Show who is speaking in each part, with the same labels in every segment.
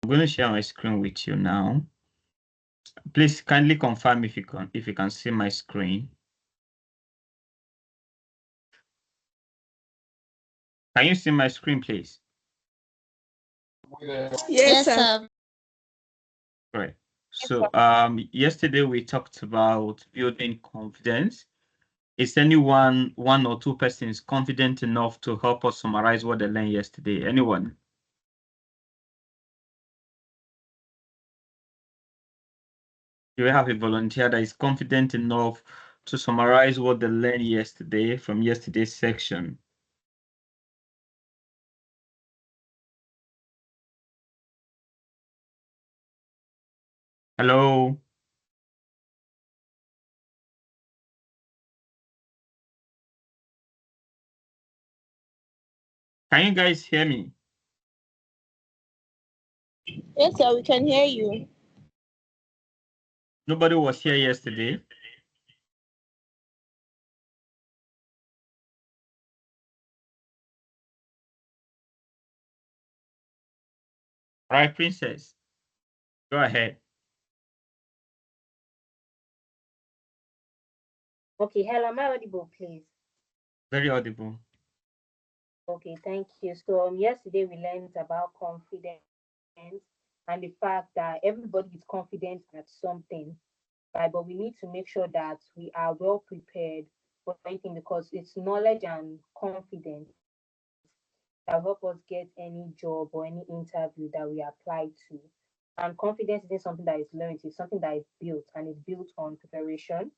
Speaker 1: going to share my screen with you now. Please kindly confirm if you can see my screen. Can you see my screen, please?
Speaker 2: Yes, sir.
Speaker 1: Right. So yesterday we talked about building confidence. Is anyone, one or two persons, confident enough to help us summarize what they learned yesterday? Anyone? Do we have a volunteer that is confident enough to summarize what they learned yesterday from yesterday's section? Hello? Can you guys hear me?
Speaker 2: Yes, sir, we can hear you.
Speaker 1: Nobody was here yesterday. All right, Princess, go ahead.
Speaker 3: Okay, hello, am I audible, please?
Speaker 1: Very audible.
Speaker 3: Okay, thank you. So yesterday we learned about confidence and the fact that everybody is confident at something, right? But we need to make sure that we are well prepared for anything because it's knowledge and confidence that help us get any job or any interview that we apply to. And confidence isn't something that is learned, it's something that is built and is built on preparation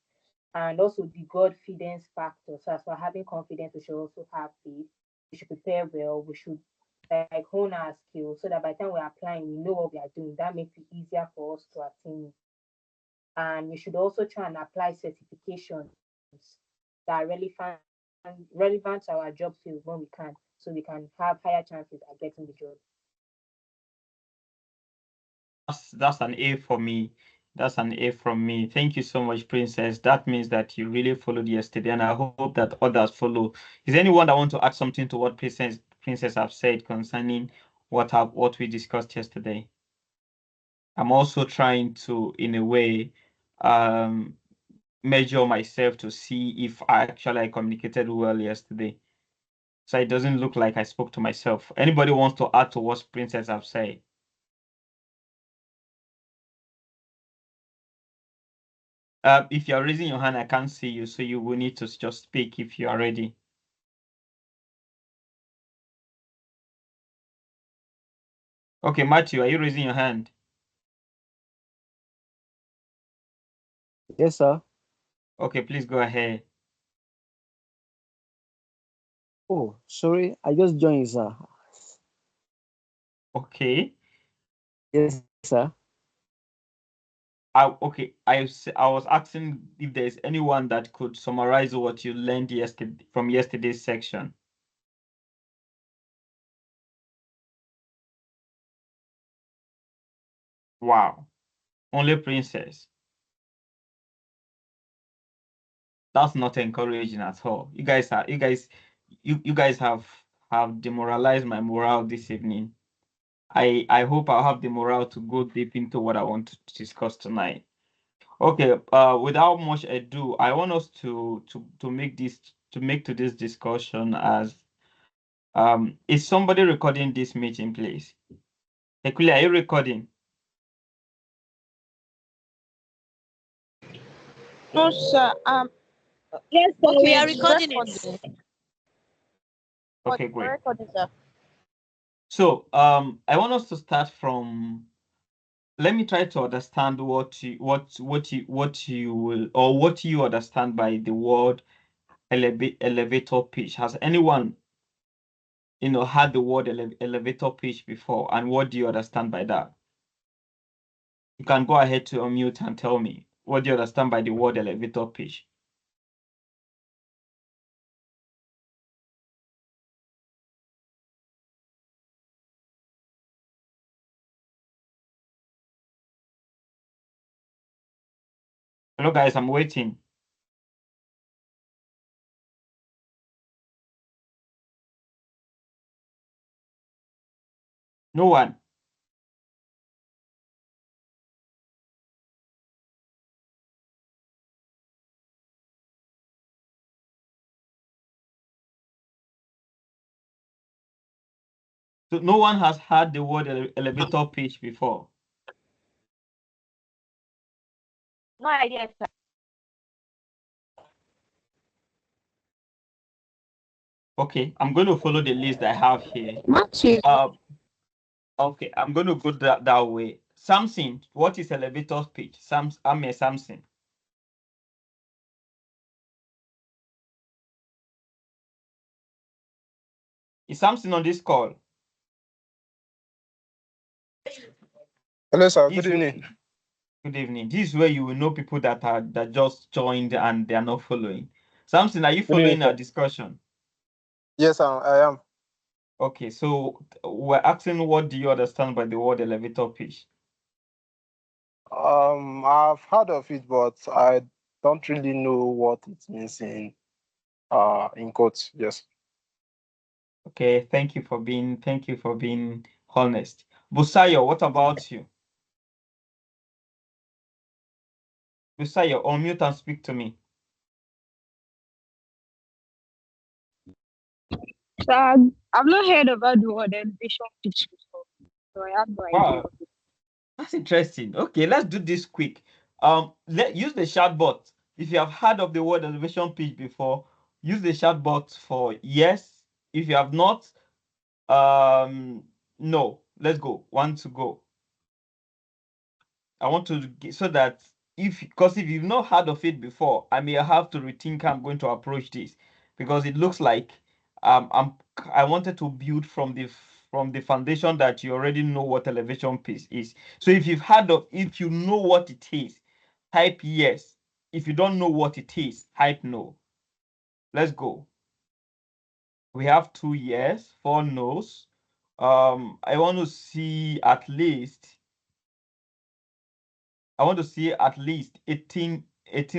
Speaker 3: and also the confidence factor. So as we're having confidence, we should also have faith. We should prepare well. We should like hone our skills so that by the time we're applying, we know what we are doing. That makes it easier for us to attain it. And we should also try and apply certifications that are relevant to our job field when we can, so we can have higher chances at getting the job.
Speaker 1: That's an A for me. That's an A from me. Thank you so much, Princess. That means that you really followed yesterday, and I hope that others follow. Is there anyone that want to add something to what Princess have said concerning what we discussed yesterday? I'm also trying to, in a way, measure myself to see if I communicated well yesterday. So it doesn't look like I spoke to myself. Anybody wants to add to what Princess have said? If you're raising your hand, I can't see you, so you will need to just speak if you are ready. Okay, Matthew, are you raising your hand?
Speaker 4: Yes, sir.
Speaker 1: Okay, please go ahead.
Speaker 4: Oh, sorry, I just joined, sir.
Speaker 1: Okay.
Speaker 4: Yes, sir.
Speaker 1: Okay, I was asking if there's anyone that could summarize what you learned yesterday from yesterday's section. Wow, only Princess. That's not encouraging at all. You guys have demoralized my morale this evening. I hope I'll have the morale to go deep into what I want to discuss tonight. Okay, without much ado, I want us to make this discussion as is somebody recording this meeting, please? Ekule, are you recording?
Speaker 2: No, sir.
Speaker 5: Yes, sir,
Speaker 2: Okay,
Speaker 5: we are
Speaker 2: it's
Speaker 5: recording
Speaker 2: recording.
Speaker 5: it.
Speaker 1: Okay, great.
Speaker 2: Recording, sir.
Speaker 1: So I want us to start from. Let me try to understand what you will, or what you understand by the word elevator pitch. Has anyone had the word elevator pitch before, and what do you understand by that? You can go ahead to unmute and tell me what do you understand by the word elevator pitch. Hello guys, I'm waiting. No one. So no one has heard the word elevator pitch before.
Speaker 5: No idea, sir.
Speaker 1: Okay, I'm going to follow the list I have here.
Speaker 2: Matthew.
Speaker 1: Okay, I'm going to go that way. Samson, what is elevator pitch? I'm a Samson. Is Samson on this call?
Speaker 6: Hello, sir.
Speaker 1: This
Speaker 6: Good evening.
Speaker 1: Good evening. This is where you will know people that just joined and they are not following. Samson, are you
Speaker 6: Good evening,
Speaker 1: following our
Speaker 6: sir.
Speaker 1: discussion?
Speaker 6: Yes, I am.
Speaker 1: Okay, so we're asking what do you understand by the word elevator pitch?
Speaker 6: I've heard of it, but I don't really know what it means in quotes. Yes.
Speaker 1: Okay, thank you for being honest. Busayo, what about you? Busayo, unmute and speak to me.
Speaker 5: So I've not heard about the word elevation pitch before, so I have no idea.
Speaker 1: Wow, that's interesting. Okay, let's do this quick. Use the chatbot. If you have heard of the word elevation pitch before, use the chatbot for yes. If you have not, no. Let's go. One to go. I want to get so that because if you've not heard of it before, I may have to rethink how I'm going to approach this because it looks like I wanted to build from the foundation that you already know what elevation piece is. So if you know what it is, type yes. If you don't know what it is, type no. Let's go. We have 2 yes, 4 no's. I want to see at least I want to see at least 18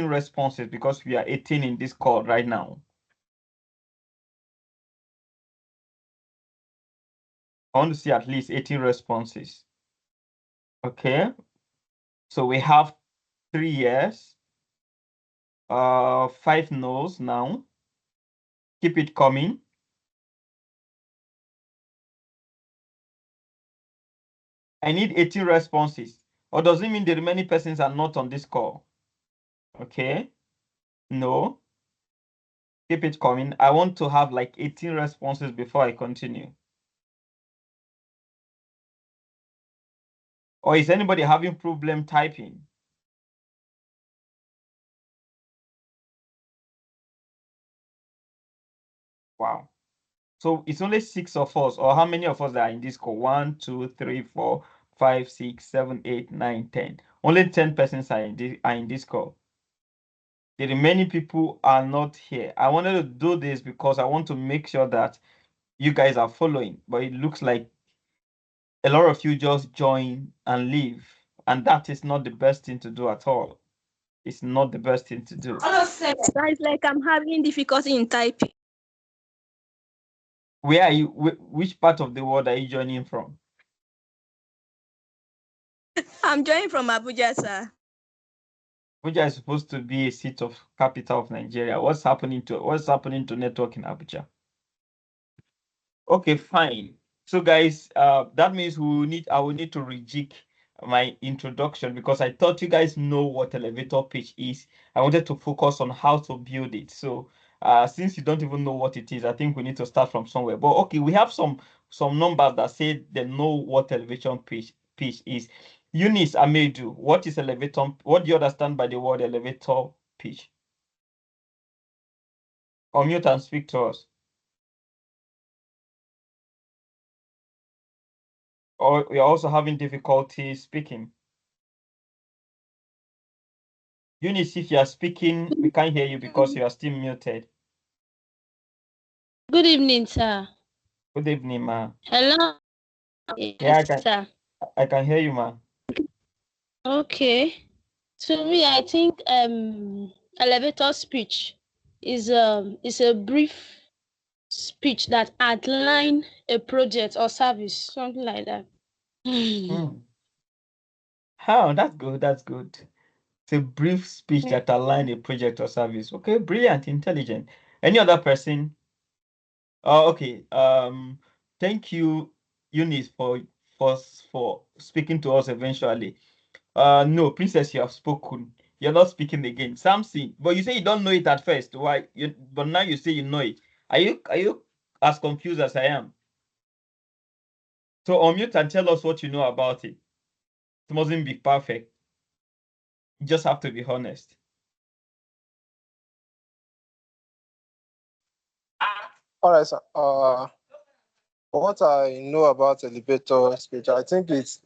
Speaker 1: responses because we are 18 in this call right now. I want to see at least 18 responses. Okay. So we have 3 yes, 5 no's now. Keep it coming. I need 18 responses. Or does it mean the remaining persons are not on this call? Okay. No. Keep it coming. I want to have like 18 responses before I continue. Or is anybody having problem typing? Wow. So it's only 6 of us, or how many of us that are in this call? 1, 2, 3, 4, 5, 6, 7, 8, 9, 10. Only 10 persons are in this call. The remaining people are not here. I wanted to do this because I want to make sure that you guys are following, but it looks like a lot of you just join and leave, and that is not the best thing to do at all. It's not the best thing to do.
Speaker 5: It's like I'm having difficulty in typing.
Speaker 1: Where are you? Which part of the world are you joining from?
Speaker 5: I'm joining from Abuja, sir.
Speaker 1: Abuja is supposed to be a seat of capital of Nigeria. What's happening to network in Abuja? Okay, fine. So guys, that means I will need to rejig my introduction because I thought you guys know what elevator pitch is. I wanted to focus on how to build it. So since you don't even know what it is, I think we need to start from somewhere. But okay, we have some numbers that say they know what elevation pitch is. Eunice Amedu, what is elevator? What do you understand by the word elevator pitch? Unmute and speak to us. Or we are also having difficulty speaking. Eunice, if you are speaking, we can't hear you because you are still muted.
Speaker 2: Good evening, sir.
Speaker 1: Good evening, ma.
Speaker 2: Hello.
Speaker 1: Yeah,
Speaker 2: Yes, sir.
Speaker 1: I can hear you, ma.
Speaker 2: Okay. To me, I think elevator speech is a brief speech that outline a project or service, something like that.
Speaker 1: Hmm. How? That's good. That's good. It's a brief speech that align a project or service. Okay, brilliant, intelligent. Any other person? Oh, okay. Thank you. Eunice, for speaking to us eventually. No, Princess, you have spoken. You're not speaking again. Samson, but you say you don't know it at first. Why? But now you say you know it. Are you as confused as I am? So unmute and tell us what you know about it. It mustn't be perfect. You just have to be honest.
Speaker 6: All right, sir. What I know about elevator speech, I think it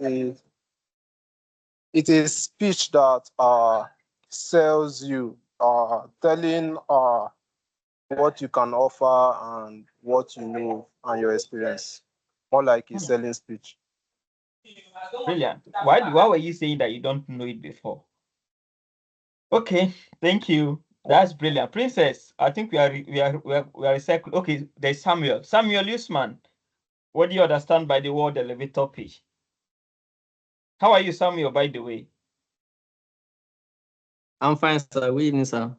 Speaker 6: is speech that sells you, telling what you can offer and what you know and your experience. More like a selling speech.
Speaker 1: Brilliant. Why were you saying that you don't know it before? Okay, thank you. That's brilliant. Princess, I think we are recycling. Okay, there's Samuel. Samuel Usman, what do you understand by the word elevator pitch? How are you, Samuel, by the way?
Speaker 7: I'm fine, sir. Good evening, sir.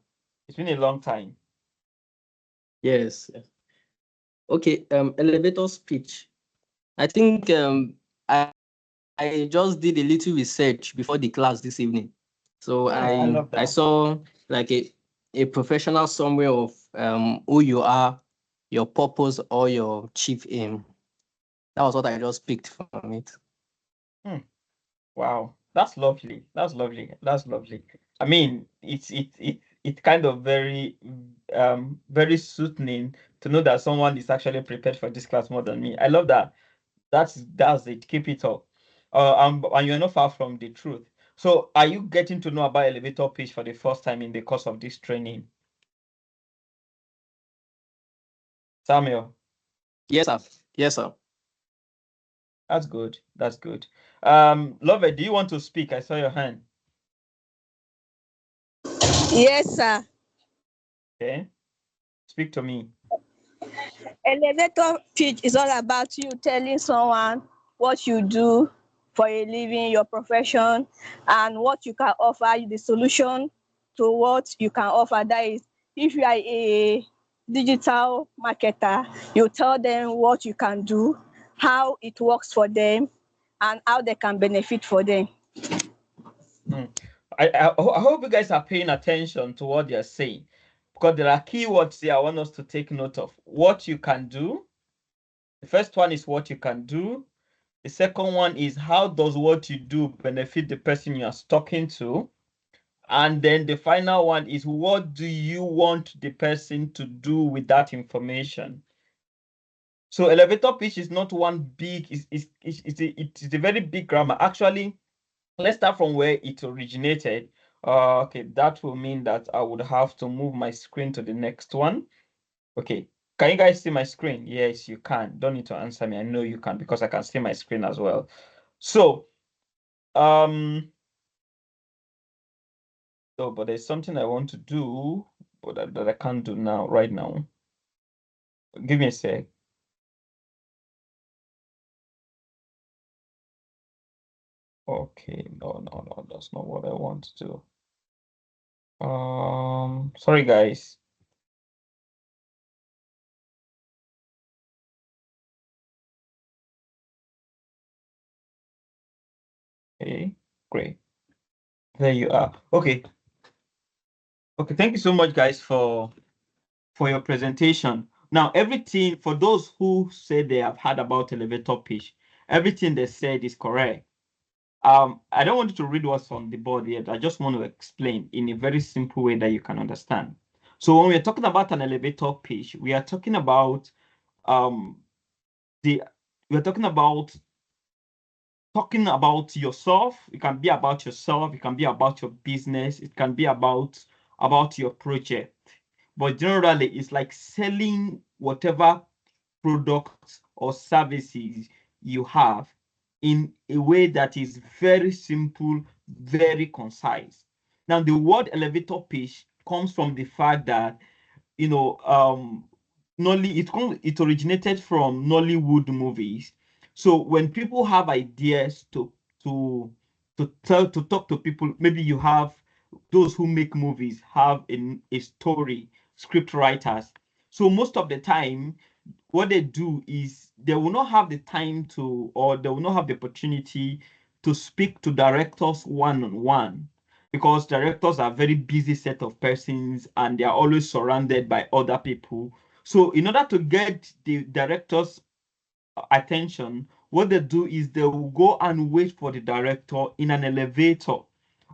Speaker 1: It's been a long time.
Speaker 7: Yes. Okay, elevator speech. I think I just did a little research before the class this evening. So
Speaker 1: I love
Speaker 7: I
Speaker 1: that.
Speaker 7: saw like a professional summary of who you are, your purpose, or your chief aim. That was what I just picked from it.
Speaker 1: Wow, that's lovely. That's lovely. That's lovely. I mean, it's kind of very soothing to know that someone is actually prepared for this class more than me. I love that. That's it. Keep it up. And you're not far from the truth. So, are you getting to know about elevator pitch for the first time in the course of this training, Samuel?
Speaker 7: Yes, sir. Yes, sir.
Speaker 1: That's good. That's good. Love, do you want to speak? I saw your hand.
Speaker 8: Yes, sir.
Speaker 1: Okay, speak to me.
Speaker 8: Elevator pitch is all about you telling someone what you do for a living, your profession, and what you can offer, the solution to what you can offer. That is, if you are a digital marketer, you tell them what you can do, how it works for them, and how they can benefit for them.
Speaker 1: Mm. I hope you guys are paying attention to what they're saying, because there are keywords here I want us to take note of. What you can do. The first one is what you can do. The second one is how does what you do benefit the person you are talking to. And then the final one is what do you want the person to do with that information. So elevator pitch is not one big, it's a very big grammar. Actually, let's start from where it originated. Okay, that will mean that I would have to move my screen to the next one. Okay, can you guys see my screen? Yes, you can. Don't need to answer me. I know you can because I can see my screen as well. So, but there's something I want to do, but that I can't do now, right now. Give me a sec. Okay, no, that's not what I want to do. Sorry guys. Okay, great. There you are. Okay. Okay, thank you so much guys for your presentation. Now, everything for those who say they have heard about elevator pitch, everything they said is correct. I don't want you to read what's on the board yet. I just want to explain in a very simple way that you can understand. So when we're talking about an elevator pitch, we are talking about the we're talking about yourself. It can be about yourself, it can be about your business, it can be about your project. But generally, it's like selling whatever products or services you have in a way that is very simple, very concise. Now, the word elevator pitch comes from the fact that, you know, it originated from Nollywood movies. So when people have ideas to to talk to people, maybe you have those who make movies have a story, script writers. So most of the time, what they do is they will not have the time to, or they will not have the opportunity to speak to directors one-on-one, because directors are very busy set of persons and they are always surrounded by other people. So in order to get the directors attention, what they do is they will go and wait for the director in an elevator.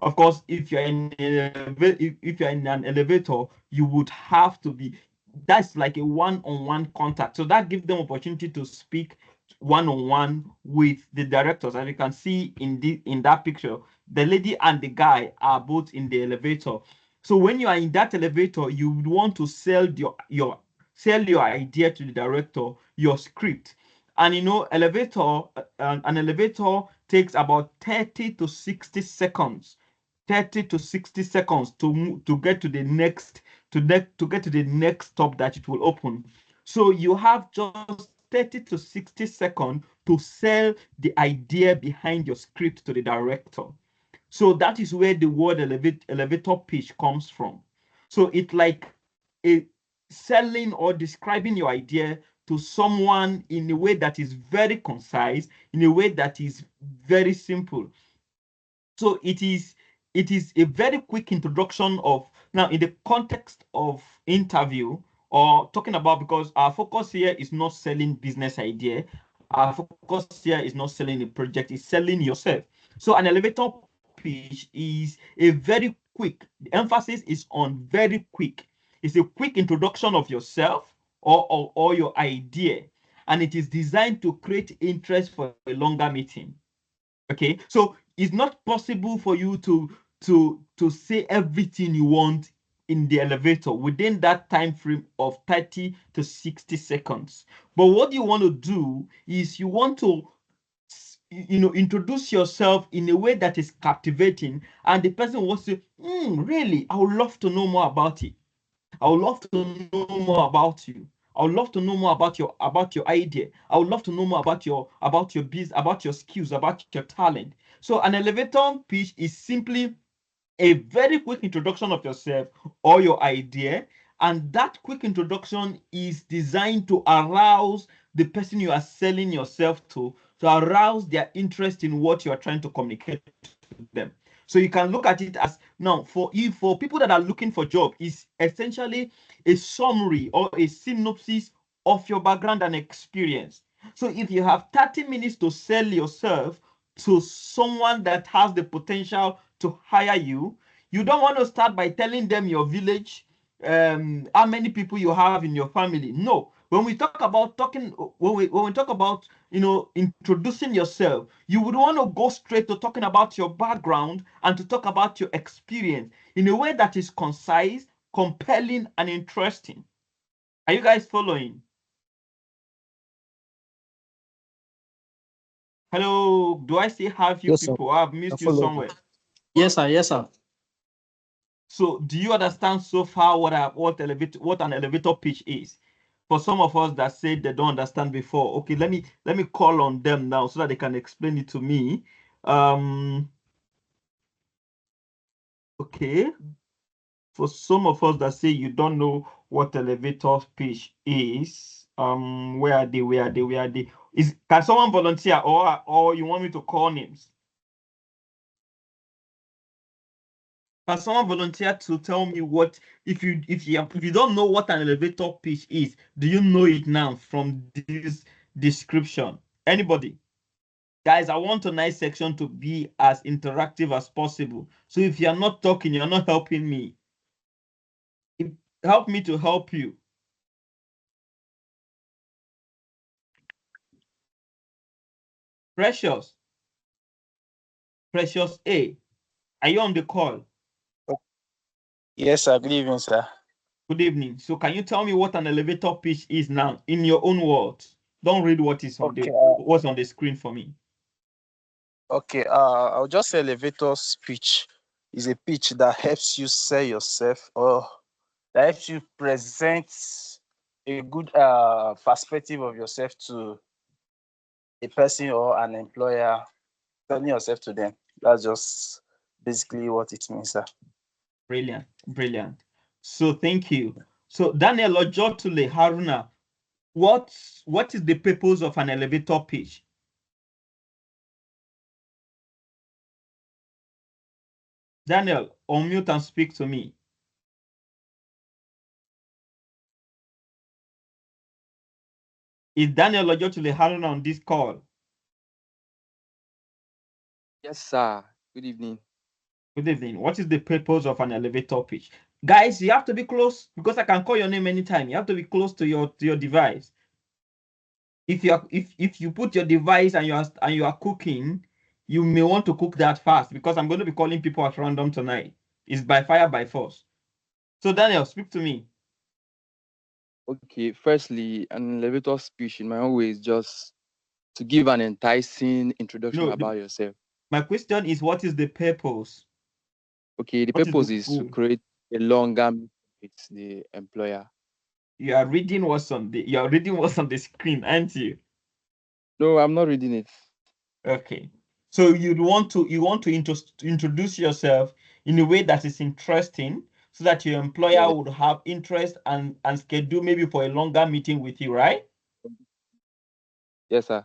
Speaker 1: Of course, if you're in an elevator, you would have to be, that's like a one-on-one contact. So that gives them opportunity to speak one-on-one with the directors. As you can see in that picture, the lady and the guy are both in the elevator. So when you are in that elevator, you would want to sell your idea to the director, your script. And an elevator takes about 30 to 60 seconds, 30 to 60 seconds to get to the next to get to the next stop that it will open. So you have just 30 to 60 seconds to sell the idea behind your script to the director. So that is where the word elevator pitch comes from. So it's like a selling or describing your idea to someone in a way that is very concise, in a way that is very simple. So it is a very quick introduction of, now in the context of interview or talking about, because our focus here is not selling business idea, our focus here is not selling a project, it's selling yourself. So an elevator pitch is a very quick, the emphasis is on very quick. It's a quick introduction of yourself or your idea, and it is designed to create interest for a longer meeting. Okay, so it's not possible for you to say everything you want in the elevator within that time frame of 30 to 60 seconds. But what you want to do is you want to introduce yourself in a way that is captivating, and the person wants to, really, I would love to know more about it. I would love to know more about you. I would love to know more about your idea. I would love to know more about your business, about your skills, about your talent. So an elevator pitch is simply a very quick introduction of yourself or your idea, and that quick introduction is designed to arouse the person you are selling yourself to arouse their interest in what you are trying to communicate to them. So you can look at it as, now for people that are looking for job, is essentially a summary or a synopsis of your background and experience. So if you have 30 minutes to sell yourself to someone that has the potential to hire you, you don't want to start by telling them your village, how many people you have in your family. No, when we talk about when we talk about introducing yourself, you would want to go straight to talking about your background and to talk about your experience in a way that is concise, compelling, and interesting. Are you guys following? Hello, do I still have you
Speaker 4: Yes, sir.
Speaker 1: people? I've
Speaker 4: I
Speaker 1: missed you
Speaker 4: follow you.
Speaker 1: somewhere.
Speaker 7: Yes, sir. Yes, sir.
Speaker 1: So do you understand so far what an elevator pitch is? For some of us that said they don't understand before, okay, let me call on them now so that they can explain it to me. Okay. For some of us that say you don't know what elevator pitch is, where are they? Where are they? Where are they? Can someone volunteer, or you want me to call names? Can someone volunteer to tell me what, if you don't know what an elevator pitch is, do you know it now from this description? Anybody? Guys, I want tonight's section to be as interactive as possible. So if you're not talking, you're not helping me. Help me to help you. Precious. Precious A. Are you on the call?
Speaker 9: Yes, sir. Good evening, sir.
Speaker 1: Good evening. So can you tell me what an elevator pitch is now in your own words? Don't read
Speaker 9: Okay.
Speaker 1: what's on the screen for me.
Speaker 9: Okay. I'll just say elevator speech is a pitch that helps you sell yourself, or that helps you present a good perspective of yourself to a person or an employer, selling yourself to them. That's just basically what it means, sir.
Speaker 1: Brilliant, brilliant. So thank you. So Daniel Ojotule Haruna, what is the purpose of an elevator pitch? Daniel, unmute and speak to me. Is Daniel Ojotule Haruna on this call?
Speaker 10: Yes, sir. Good evening.
Speaker 1: Good evening. What is the purpose of an elevator pitch? Guys, you have to be close because I can call your name anytime. You have to be close to your device. If you put your device and you are cooking, you may want to cook that fast because I'm going to be calling people at random tonight. It's by fire by force. So Daniel, speak to me.
Speaker 10: Okay, firstly, an elevator speech in my own way is just to give an enticing introduction
Speaker 1: No,
Speaker 10: about yourself.
Speaker 1: my question is, what is the purpose?
Speaker 10: Okay, the
Speaker 1: What is the
Speaker 10: purpose is to
Speaker 1: goal?
Speaker 10: create a longer meeting with the employer.
Speaker 1: You are reading what's on the screen, aren't you?
Speaker 10: No, I'm not reading it.
Speaker 1: Okay. So you want to introduce yourself in a way that is interesting so that your employer
Speaker 10: Yes,
Speaker 1: would have interest and schedule maybe for a longer meeting with you, right?
Speaker 10: yes, sir.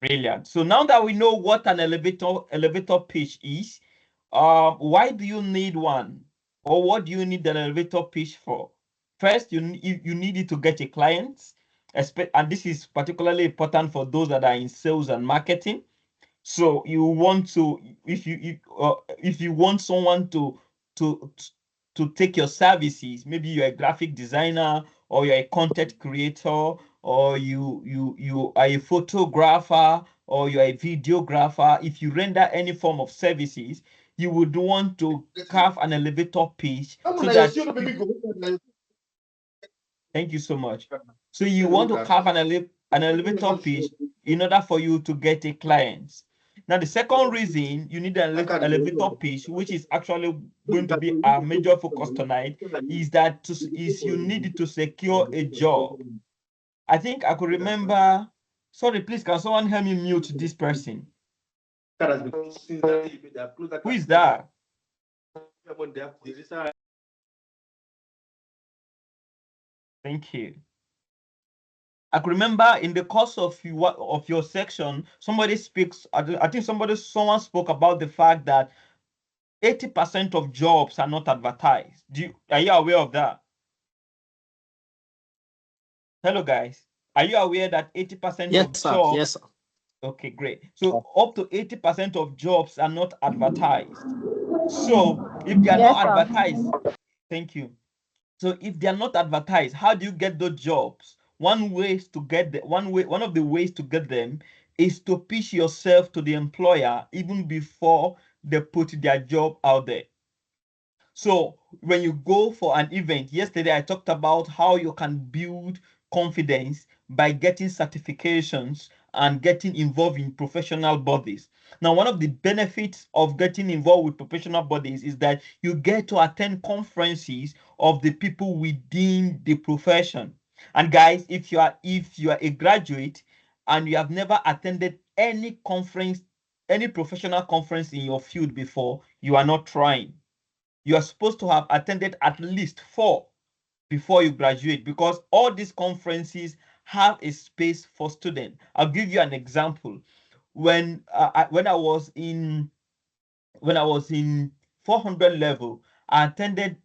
Speaker 1: Brilliant. So now that we know what an elevator pitch is, why do you need one? Or what do you need an elevator pitch for? First, you need it to get a client, and this is particularly important for those that are in sales and marketing. So you want to, if you want someone to to take your services, maybe you're a graphic designer or you're a content creator or you are a photographer or you're a videographer. If you render any form of services, you would want to carve an elevator pitch so that thank you so much. So you want to carve an elevator pitch in order for you to get a client. Now, the second reason you need an elevator pitch, which is actually going to be our major focus tonight, is that you need to secure a job. I think I could remember. Sorry, please, can someone help me mute this person? Who is that? Thank you. I could remember in the course of your section, somebody speaks. I think someone spoke about the fact that 80% of jobs are not advertised. Are you aware of that? Hello, guys. Are you aware that 80%
Speaker 7: Yes,
Speaker 1: of
Speaker 7: sir.
Speaker 1: jobs?
Speaker 7: Yes, sir.
Speaker 1: Okay, great. So up to 80% of jobs are not advertised. So if they are
Speaker 8: Yes,
Speaker 1: not
Speaker 8: sir.
Speaker 1: advertised, thank you. So if they are not advertised, how do you get those jobs? One of the ways to get them is to pitch yourself to the employer even before they put their job out there. So when you go for an event, yesterday I talked about how you can build confidence by getting certifications and getting involved in professional bodies. Now, one of the benefits of getting involved with professional bodies is that you get to attend conferences of the people within the profession. And guys, if you are a graduate and you have never attended any conference, any professional conference in your field before, you are not trying. You are supposed to have attended at least 4 before you graduate because all these conferences have a space for students. I'll give you an example. When I was in 400 level, I attended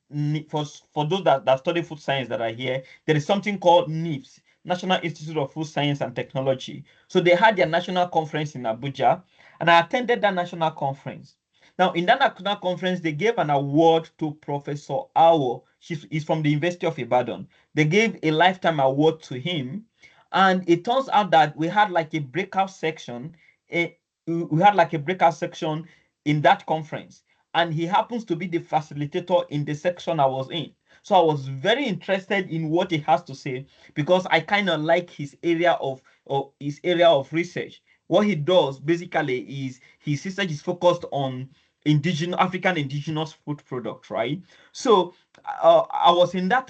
Speaker 1: for those that study food science that are here, there is something called NIPS, National Institute of Food Science and Technology. So they had their national conference in Abuja, and I attended that national conference. Now, in that national conference, they gave an award to Professor Awo. He's from the University of Ibadan. They gave a lifetime award to him. And it turns out that we had like a breakout section. We had like a breakout section in that conference. And he happens to be the facilitator in the section I was in. So I was very interested in what he has to say because I kind of like his area of research. What he does basically is his research is focused on African indigenous food products, right? So I was in that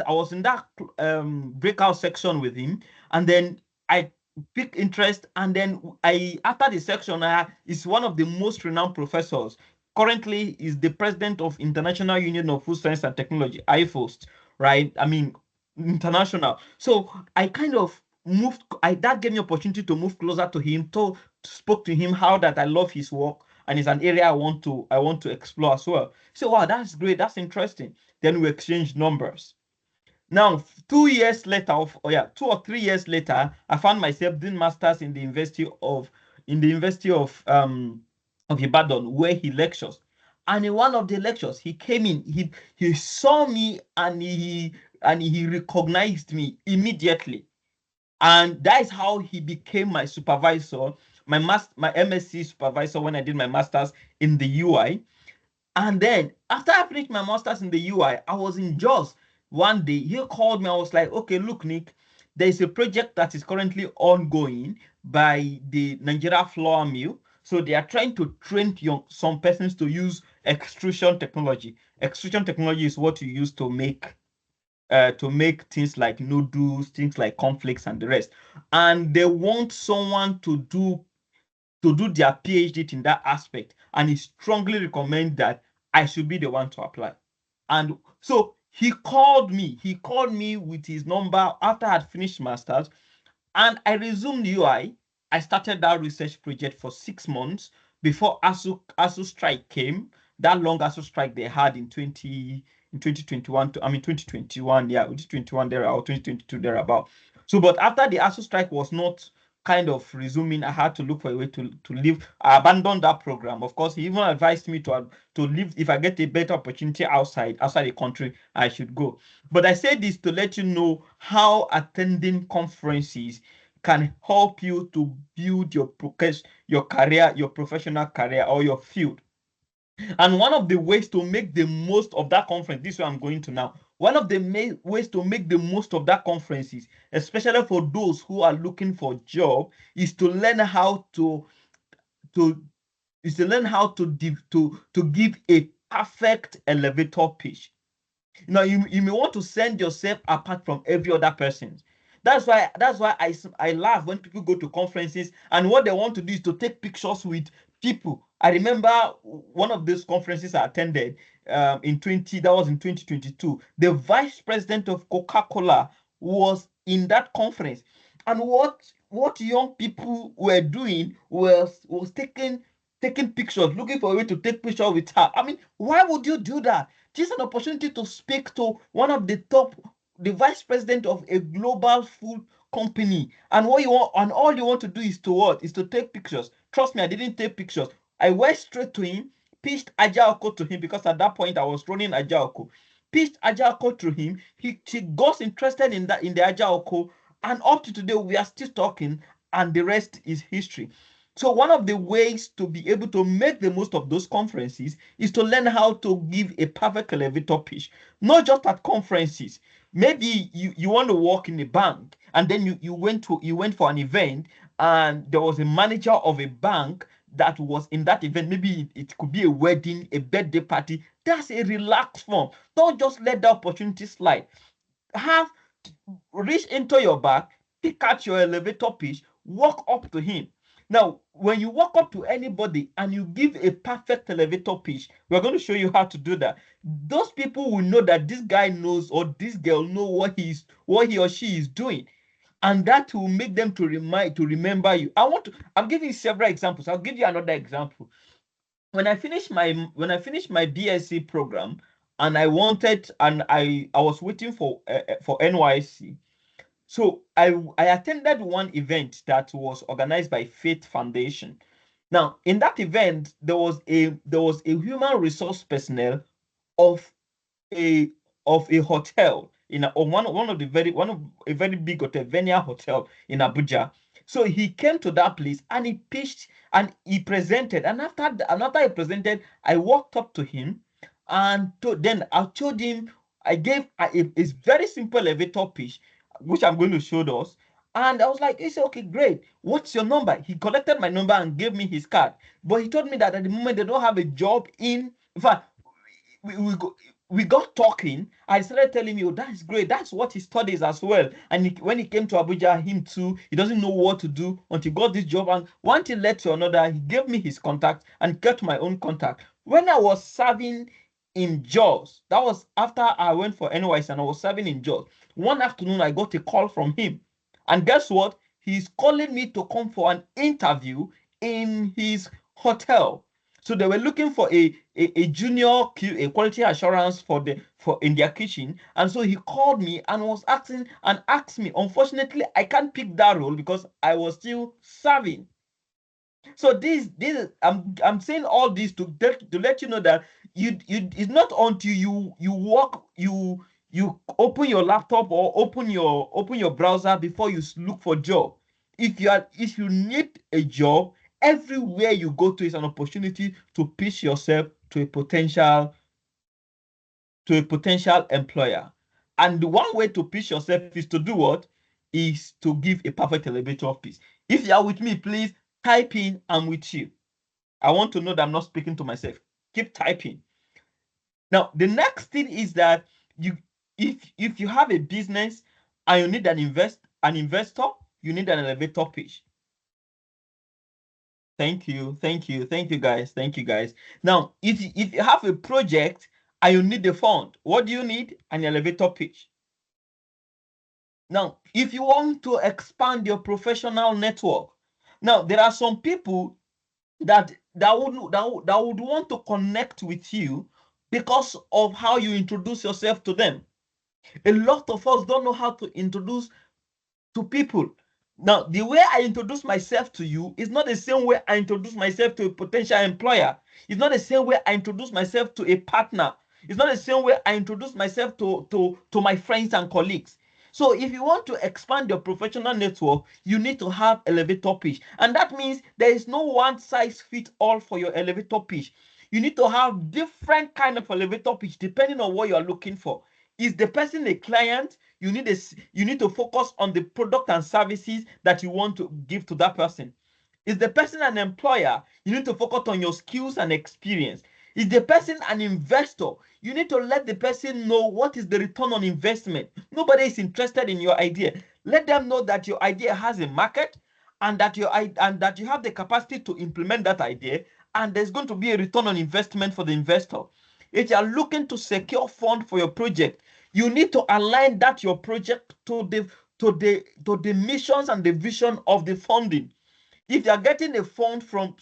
Speaker 1: breakout section with him, and then I picked interest, and then I after the section, is one of the most renowned professors. Currently, is the president of International Union of Food Science and Technology, IFOST, right? I mean, international. So I kind of that gave me opportunity to move closer to him, spoke to him how that I love his work and it's an area I want to explore as well. So wow, that's great, that's interesting. Then we exchanged numbers. Now, 2 years later, 2 or 3 years later, I found myself doing masters in the University of Ibadan, where he lectures. And in one of the lectures, he came in, he saw me and he recognized me immediately. And that is how he became my supervisor, my MSc supervisor when I did my masters in the UI. And then after I finished my master's in the UI, I was in Jos. One day he called me. I was like, okay, look, Nick, there is a project that is currently ongoing by the Nigeria Flour Mill. So they are trying to train some persons to use extrusion technology. Extrusion technology is what you use to make things like noodles, things like cornflakes, and the rest. And they want someone to do their PhD in that aspect, and he strongly recommend that I should be the one to apply. And so he called me. He called me with his number after I had finished masters, and I resumed UI. I started that research project for 6 months before ASU strike came. That long ASU strike they had in 2021 to, I mean 2021, yeah, 2021 there or 2022 thereabout. So, but after the ASU strike was not kind of resuming, I had to look for a way to leave. I abandoned that program. Of course, he even advised me to leave. If I get a better opportunity outside the country, I should go. But I say this to let you know how attending conferences can help you to build your career, your professional career, or your field. And one of the ways to make the most of that conference, this is where I'm going to now. One of the ways to make the most of that conferences, especially for those who are looking for a job, is to learn how to to give a perfect elevator pitch. Now you may want to send yourself apart from every other person. That's why I laugh when people go to conferences and what they want to do is to take pictures with people. I remember one of those conferences I attended that was in 2022. The vice president of Coca-Cola was in that conference. And what young people were doing was taking pictures, looking for a way to take pictures with her. I mean, why would you do that? This is an opportunity to speak to the vice president of a global food company, and all you want to do is to what? Is to take pictures. Trust me, I didn't take pictures. I went straight to him, pitched Ajaoko to him because at that point I was running Ajaoko. Pitched Ajaoko to him. He got interested in the Ajaoko, and up to today we are still talking, and the rest is history. So one of the ways to be able to make the most of those conferences is to learn how to give a perfect elevator pitch, not just at conferences. Maybe you want to work in a bank and then you went for an event and there was a manager of a bank that was in that event. Maybe it could be a wedding, a birthday party. That's a relaxed form. Don't just let the opportunity slide. Have Reach into your bag, pick out your elevator pitch, walk up to him. Now, when you walk up to anybody and you give a perfect elevator pitch, we're going to show you how to do that. Those people will know that this guy knows or this girl know what he or she is doing, and that will make them to remember you. I'm giving you several examples. I'll give you another example. When I finished my BSc program, and I was waiting for NYC. So I attended one event that was organized by Faith Foundation. Now, in that event, there was a human resource personnel of a hotel in one of the very one of a very big hotel, Venia Hotel in Abuja. So he came to that place and he pitched and he presented. And after he presented, I walked up to him and then I told him I gave a very simple elevator pitch, which I'm going to show us. And I was like, he said, okay, great. What's your number? He collected my number and gave me his card. But he told me that at the moment they don't have a job in fact, we got talking. I started telling you, that's great. That's what he studies as well. And when he came to Abuja, him too, he doesn't know what to do until he got this job. And one thing led to another. He gave me his contact and kept my own contact. When I was serving in Jos, that was after I went for NYC and I was serving in Jos. One afternoon, I got a call from him. And guess what? He's calling me to come for an interview in his hotel. So they were looking for a junior a quality assurance for in their kitchen. And so he called me and was asking and asked me. Unfortunately, I can't pick that role because I was still serving. So I'm saying all this to let you know that it's not until you walk you open your laptop or open your browser before you look for job. If you need a job, everywhere you go to is an opportunity to pitch yourself to a potential employer. And the one way to pitch yourself is to do what? Is to give a perfect elevator pitch. If you are with me, please type in "I'm with you." I want to know that I'm not speaking to myself. Keep typing. Now, the next thing is that if you have a business and you need an investor, you need an elevator pitch. Thank you guys. Now, if you have a project and you need a fund, what do you need? An elevator pitch. Now, if you want to expand your professional network, now there are some people that would want to connect with you because of how you introduce yourself to them. A lot of us don't know how to introduce to people. Now, the way I introduce myself to you is not the same way I introduce myself to a potential employer. It's not the same way I introduce myself to a partner. It's not the same way I introduce myself to my friends and colleagues. So if you want to expand your professional network, you need to have elevator pitch. And that means there is no one size fit all for your elevator pitch. You need to have different kind of elevator pitch depending on what you are looking for. Is the person a client? You need to focus on the product and services that you want to give to that person. Is the person an employer? You need to focus on your skills and experience. Is the person an investor? You need to let the person know what is the return on investment. Nobody is interested in your idea. Let them know that your idea has a market and that you have the capacity to implement that idea, and there's going to be a return on investment for the investor. If you are looking to secure fund for your project, you need to align that your project to the missions and the vision of the funding. If you are getting a fund from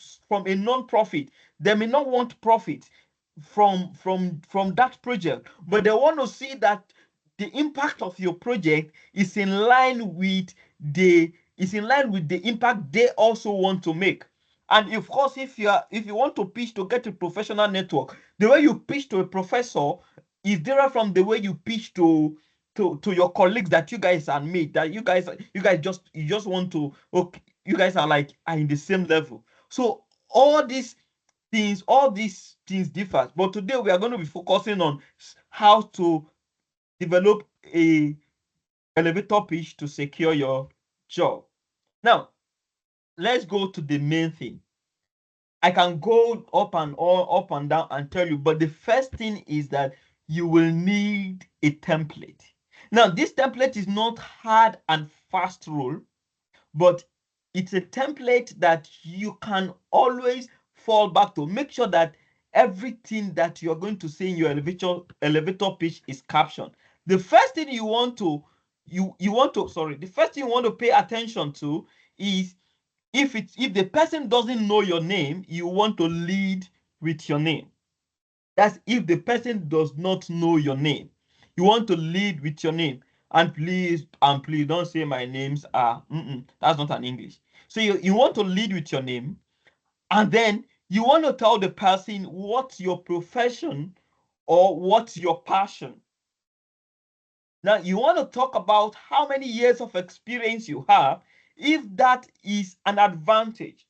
Speaker 1: a non-profit, they may not want profit from that project, but they want to see that the impact of your project is in line with the impact they also want to make. And of course, if you want to pitch to get a professional network, the way you pitch to a professor is different from the way you pitch to your colleagues that you guys are made, that you guys just want to, okay, you guys are in the same level. So all these things differ. But today we are going to be focusing on how to develop a elevator pitch to secure your job. Now, let's go to the main thing. I can go up and down and tell you, but the first thing is that you will need a template. Now, this template is not hard and fast rule, but it's a template that you can always fall back to. Make sure that everything that you're going to say in your elevator pitch is captioned. The first thing the first thing you want to pay attention to is if the person doesn't know your name, you want to lead with your name. That's if the person does not know your name. You want to lead with your name. And please don't say my names are, that's not an English. So you want to lead with your name, and then you want to tell the person what's your profession or what's your passion. Now, you want to talk about how many years of experience you have, if that is an advantage.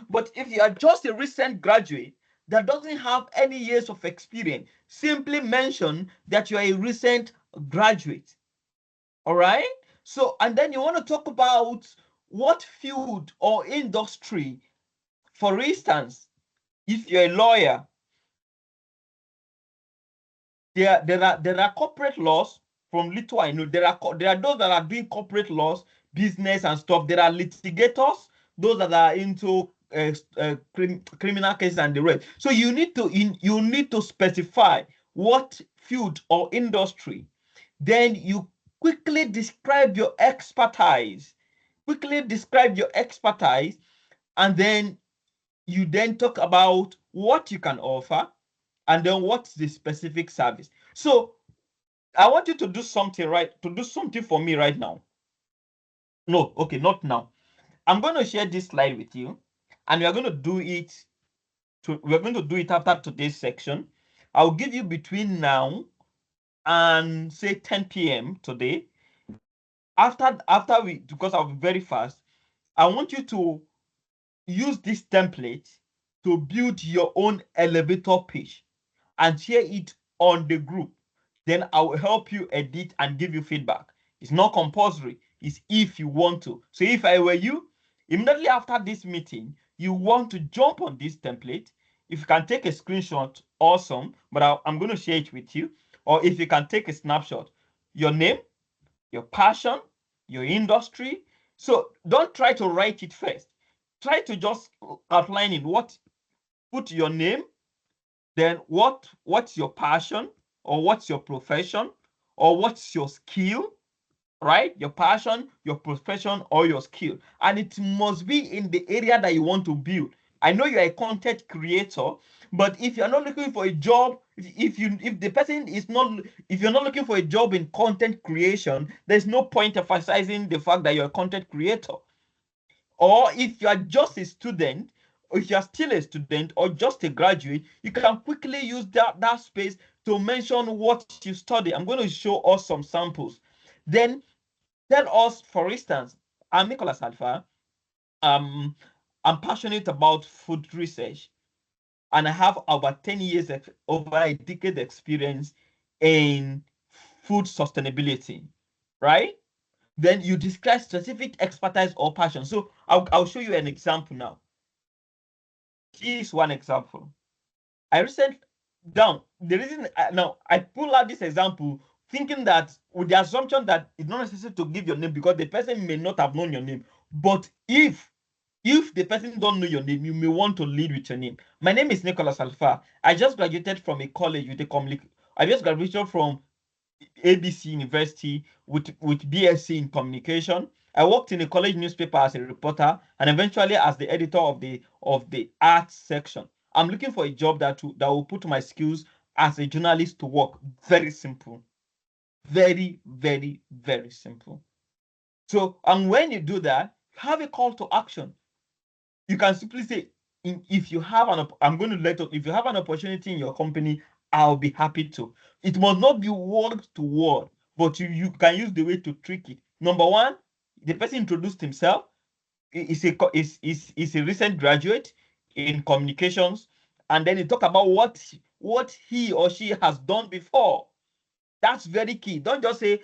Speaker 1: But if you are just a recent graduate that doesn't have any years of experience, simply mention that you are a recent graduate. All right? So, and then you want to talk about what field or industry. For instance, if you're a lawyer, there are corporate laws. From little I know, there are those that are doing corporate laws, business and stuff. There are litigators, those that are into criminal cases and the rest. So you need to specify what field or industry. Then you quickly describe your expertise. Quickly describe your expertise, and then you then talk about what you can offer, and then what's the specific service. So I want you to do something for me right now. No, okay, not now. I'm going to share this slide with you, and we're going to do it. We're going to do it after today's section. I'll give you between now and say 10 p.m. today. After we, because I'll be very fast, I want you to use this template to build your own elevator pitch and share it on the group. Then I will help you edit and give you feedback. It's not compulsory. It's if you want to. So if I were you, immediately after this meeting, you want to jump on this template. If you can take a screenshot, awesome. But I'm going to share it with you. Or if you can take a snapshot, your name, your passion, your industry. So don't try to write it first. Try to just outline in what, put your name, then what's your passion, or what's your profession, or what's your skill, right? Your passion, your profession, or your skill. And it must be in the area that you want to build. I know you're a content creator, but if you're not looking for a job, if the person is not, if you're not looking for a job in content creation, there's no point emphasizing the fact that you're a content creator. Or if you are just a student, or if you are still a student or just a graduate, you can quickly use that space to mention what you study. I'm going to show us some samples. Then tell us, for instance, I'm Nicholas Alpha. Um, I'm passionate about food research, and I have over 10 years, over a decade experience in food sustainability, right? Then you describe specific expertise or passion. So I'll show you an example now. Here's one example. I recently down the reason now I pull out this example thinking that with the assumption that it's not necessary to give your name because the person may not have known your name. But if the person don't know your name, you may want to lead with your name. My name is Nicholas Alpha. I just graduated from a college with I just graduated from ABC University with BSc in communication. I worked in a college newspaper as a reporter and eventually as the editor of the arts section. I'm looking for a job that will put my skills as a journalist to work. Very simple. Very, very, very simple. So, and when you do that, have a call to action. You can simply say, if you have I'm going to if you have an opportunity in your company, I'll be happy to. It must not be word to word, but you can use the way to trick it. Number one, the person introduced himself. Is a recent graduate in communications, and then he talk about what he or she has done before. That's very key. Don't just say,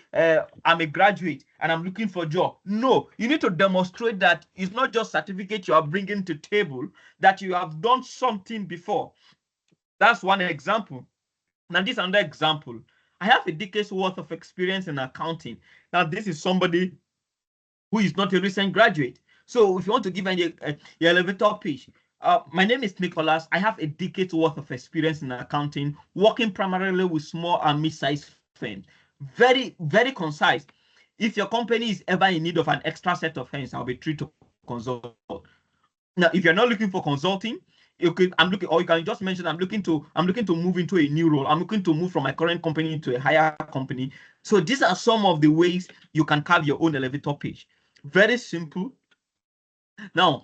Speaker 1: I'm a graduate and I'm looking for a job. No, you need to demonstrate that it's not just certificate you are bringing to table, that you have done something before. That's one example. Now, this is another example. I have a decade's worth of experience in accounting. Now, this is somebody who is not a recent graduate. So if you want to give an elevator pitch, my name is Nicholas. I have a decade's worth of experience in accounting, working primarily with small and mid-sized firms. Very, very concise. If your company is ever in need of an extra set of hands, I'll be thrilled to consult. Now, if you're not looking for consulting, I'm looking, or you can just mention I'm looking to move into a new role. I'm looking to move from my current company to a higher company. So these are some of the ways you can carve your own elevator pitch. Very simple. Now,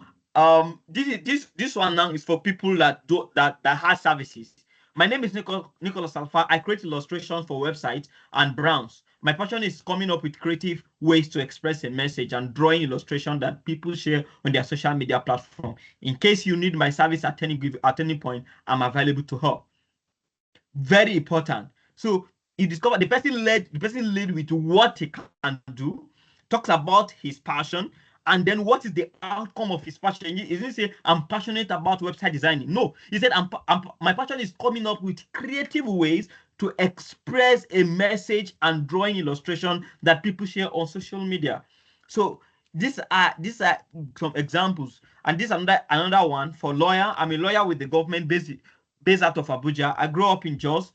Speaker 1: this one now is for people that have services. My name is Nicholas Alpha. I create illustrations for websites and brands. My passion is coming up with creative ways to express a message and drawing illustration that people share on their social media platform. In case you need my service at any point, I'm available to help. Very important. So he discovered the person led with what he can do, talks about his passion, and then what is the outcome of his passion. He didn't say I'm passionate about website designing. No, he said my passion is coming up with creative ways to express a message and drawing illustration that people share on social media. So these are some examples, and this is another one for lawyer. I'm a lawyer with the government based out of Abuja. I grew up in Jos.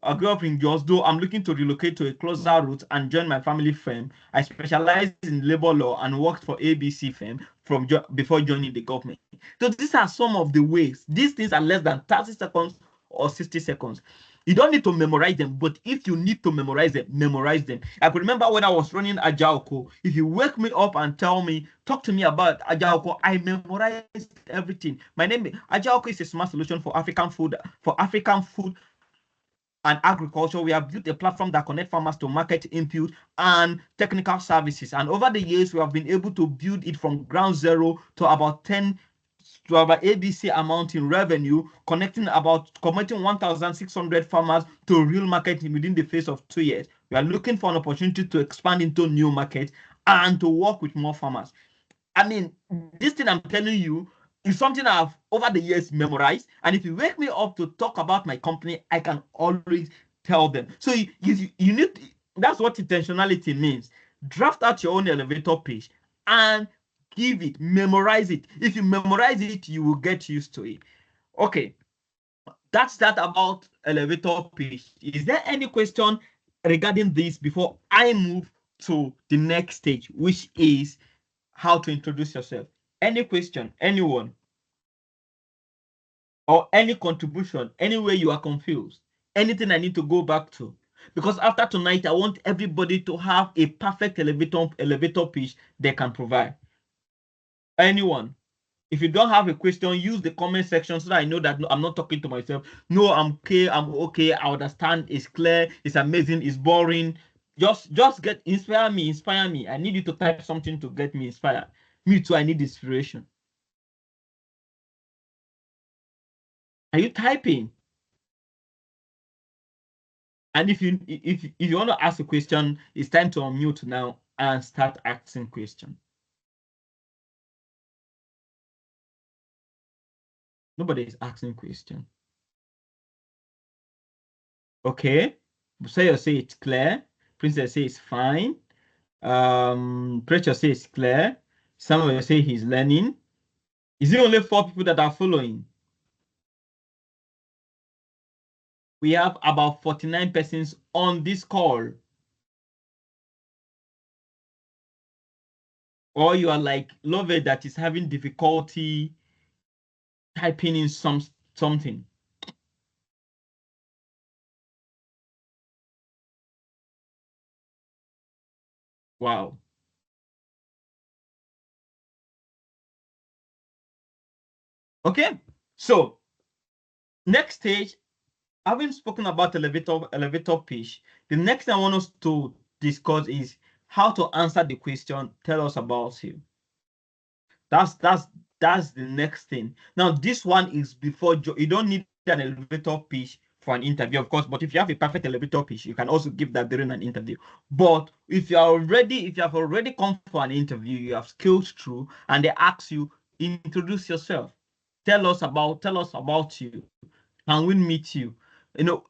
Speaker 1: I grew up in Jos, though I'm looking to relocate to a closer route and join my family firm. I specialize in labor law and worked for ABC firm before joining the government. So these are some of the ways. These things are less than 30 seconds or 60 seconds. You don't need to memorize them, but if you need to memorize them, memorize them. I could remember when I was running Ajaoko. If you wake me up and tell me, talk to me about Ajaoko, I memorized everything. My name Ajaoko is a smart solution for African food and agriculture. We have built a platform that connects farmers to market input and technical services. And over the years, we have been able to build it from ground zero to about 10 to about ABC amount in revenue, connecting 1,600 farmers to real market within the phase of 2 years. We are looking for an opportunity to expand into new markets and to work with more farmers. I mean, this thing I'm telling you is something I've over the years memorized. And if you wake me up to talk about my company, I can always tell them. So you need, that's what intentionality means. Draft out your own elevator pitch and give it, memorize it. If you memorize it, you will get used to it. Okay, that's that about elevator pitch. Is there any question regarding this before I move to the next stage, which is how to introduce yourself? Any question, anyone, or any contribution, anywhere you are confused, anything I need to go back to? Because after tonight, I want everybody to have a perfect elevator pitch they can provide. Anyone? If you don't have a question, use the comment section so that I know that I'm not talking to myself. No, I'm okay. I'm okay. I understand. It's clear. It's amazing. It's boring. Just inspire me. Inspire me. I need you to type something to get me inspired. Me too. I need inspiration. Are you typing? And if you want to ask a question, it's time to unmute now and start asking question. Nobody is asking question. Okay. Busayo say it's clear. Princess say it's fine. Precious say it's clear. Samuel say he's learning. Is it only 4 people that are following? We have about 49 persons on this call. Or you are like Love that is having difficulty typing in something. Wow. Okay, so next stage, having spoken about elevator pitch, the next thing I want us to discuss is how to answer the question, tell us about you. That's the next thing. Now, this one is before you don't need an elevator pitch for an interview, of course, but if you have a perfect elevator pitch, you can also give that during an interview. But if you have already come for an interview, you have skilled through, and they ask you, introduce yourself. Tell us about you. Can we meet you?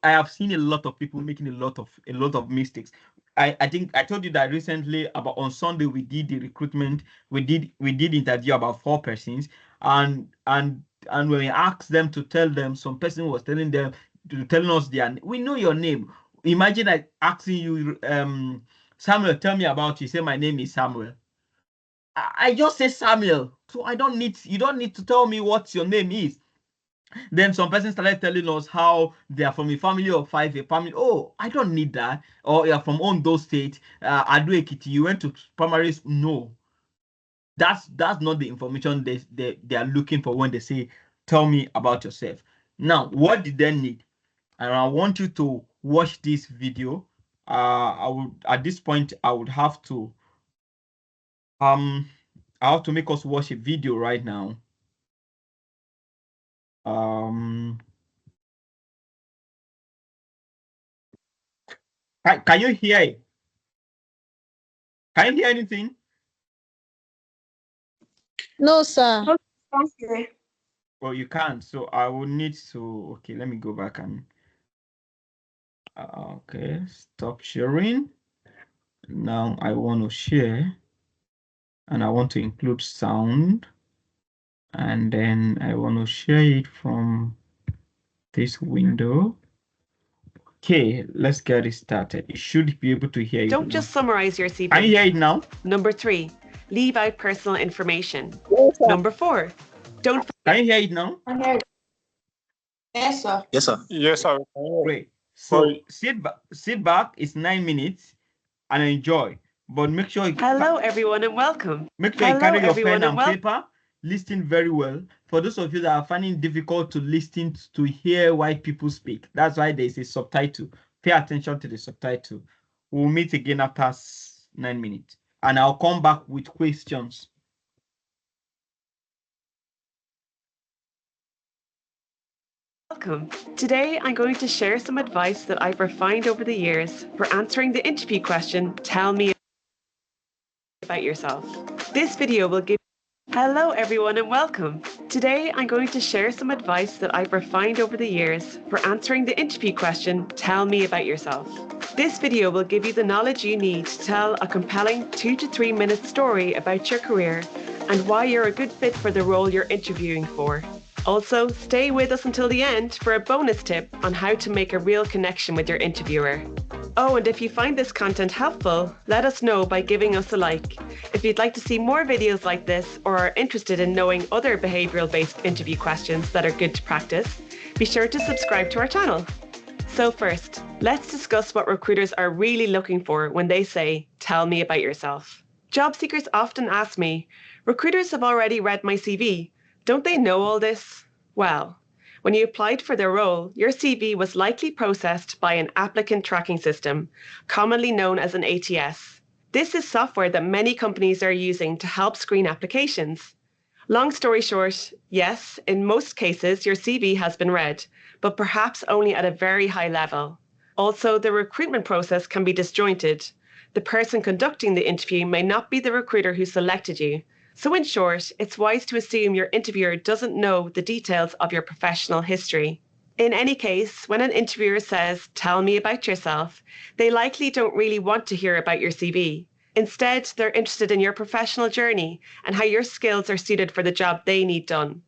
Speaker 1: I have seen a lot of people making a lot of mistakes. I think I told you that recently about on Sunday we did the recruitment. We did interview about 4 persons, and when we asked them to tell them, some person was telling us we know your name. Imagine like asking you, Samuel, tell me about you. Say my name is Samuel. I just say Samuel, so you don't need to tell me what your name is. Then some person started telling us how they are from a family of 5, a family. Oh, I don't need that. Or you're from Ondo State, Ado Ekiti, you went to primary school. No, that's not the information they are looking for when they say, tell me about yourself. Now, what did they need? And I want you to watch this video. At this point, I have to make us watch a video right now. Can you hear it? Can you hear anything?
Speaker 2: No, sir.
Speaker 8: Okay.
Speaker 1: Well, you can't. So I will need to. Okay, let me go back and. Okay, stop sharing. Now I want to share, and I want to include sound, and then I want to share it from this window. Okay, let's get it started. You should be able to hear it.
Speaker 11: Don't just summarize your CV.
Speaker 1: Can you hear it now?
Speaker 11: Number 3, leave out personal information.
Speaker 8: Yes, sir.
Speaker 11: Number 4, don't.
Speaker 1: Can you hear it now?
Speaker 8: Yes, sir.
Speaker 9: Yes, sir.
Speaker 6: Yes, sir.
Speaker 1: Great. So sit back. It's 9 minutes and enjoy. But make sure
Speaker 11: Hello, everyone, and welcome.
Speaker 1: Make sure you carry your pen and paper. Listen very well. For those of you that are finding it difficult to listen to hear why people speak, that's why there is a subtitle. Pay attention to the subtitle. We'll meet again after 9 minutes, and I'll come back with questions.
Speaker 11: Welcome. Today, I'm going to share some advice that I've refined over the years for answering the interview question, tell me about yourself. This video will give. Hello, everyone, and welcome. Today, I'm going to share some advice that I've refined over the years for answering the interview question, tell me about yourself. This video will give you the knowledge you need to tell a compelling 2 to 3 minute story about your career and why you're a good fit for the role you're interviewing for. Also, stay with us until the end for a bonus tip on how to make a real connection with your interviewer. Oh, and if you find this content helpful, let us know by giving us a like. If you'd like to see more videos like this or are interested in knowing other behavioural-based interview questions that are good to practice, be sure to subscribe to our channel. So first, let's discuss what recruiters are really looking for when they say, tell me about yourself. Job seekers often ask me, recruiters have already read my CV. Don't they know all this? Well, when you applied for their role, your CV was likely processed by an applicant tracking system, commonly known as an ATS. This is software that many companies are using to help screen applications. Long story short, yes, in most cases, your CV has been read, but perhaps only at a very high level. Also, the recruitment process can be disjointed. The person conducting the interview may not be the recruiter who selected you. So in short, it's wise to assume your interviewer doesn't know the details of your professional history. In any case, when an interviewer says, tell me about yourself, they likely don't really want to hear about your CV. Instead, they're interested in your professional journey and how your skills are suited for the job they need done.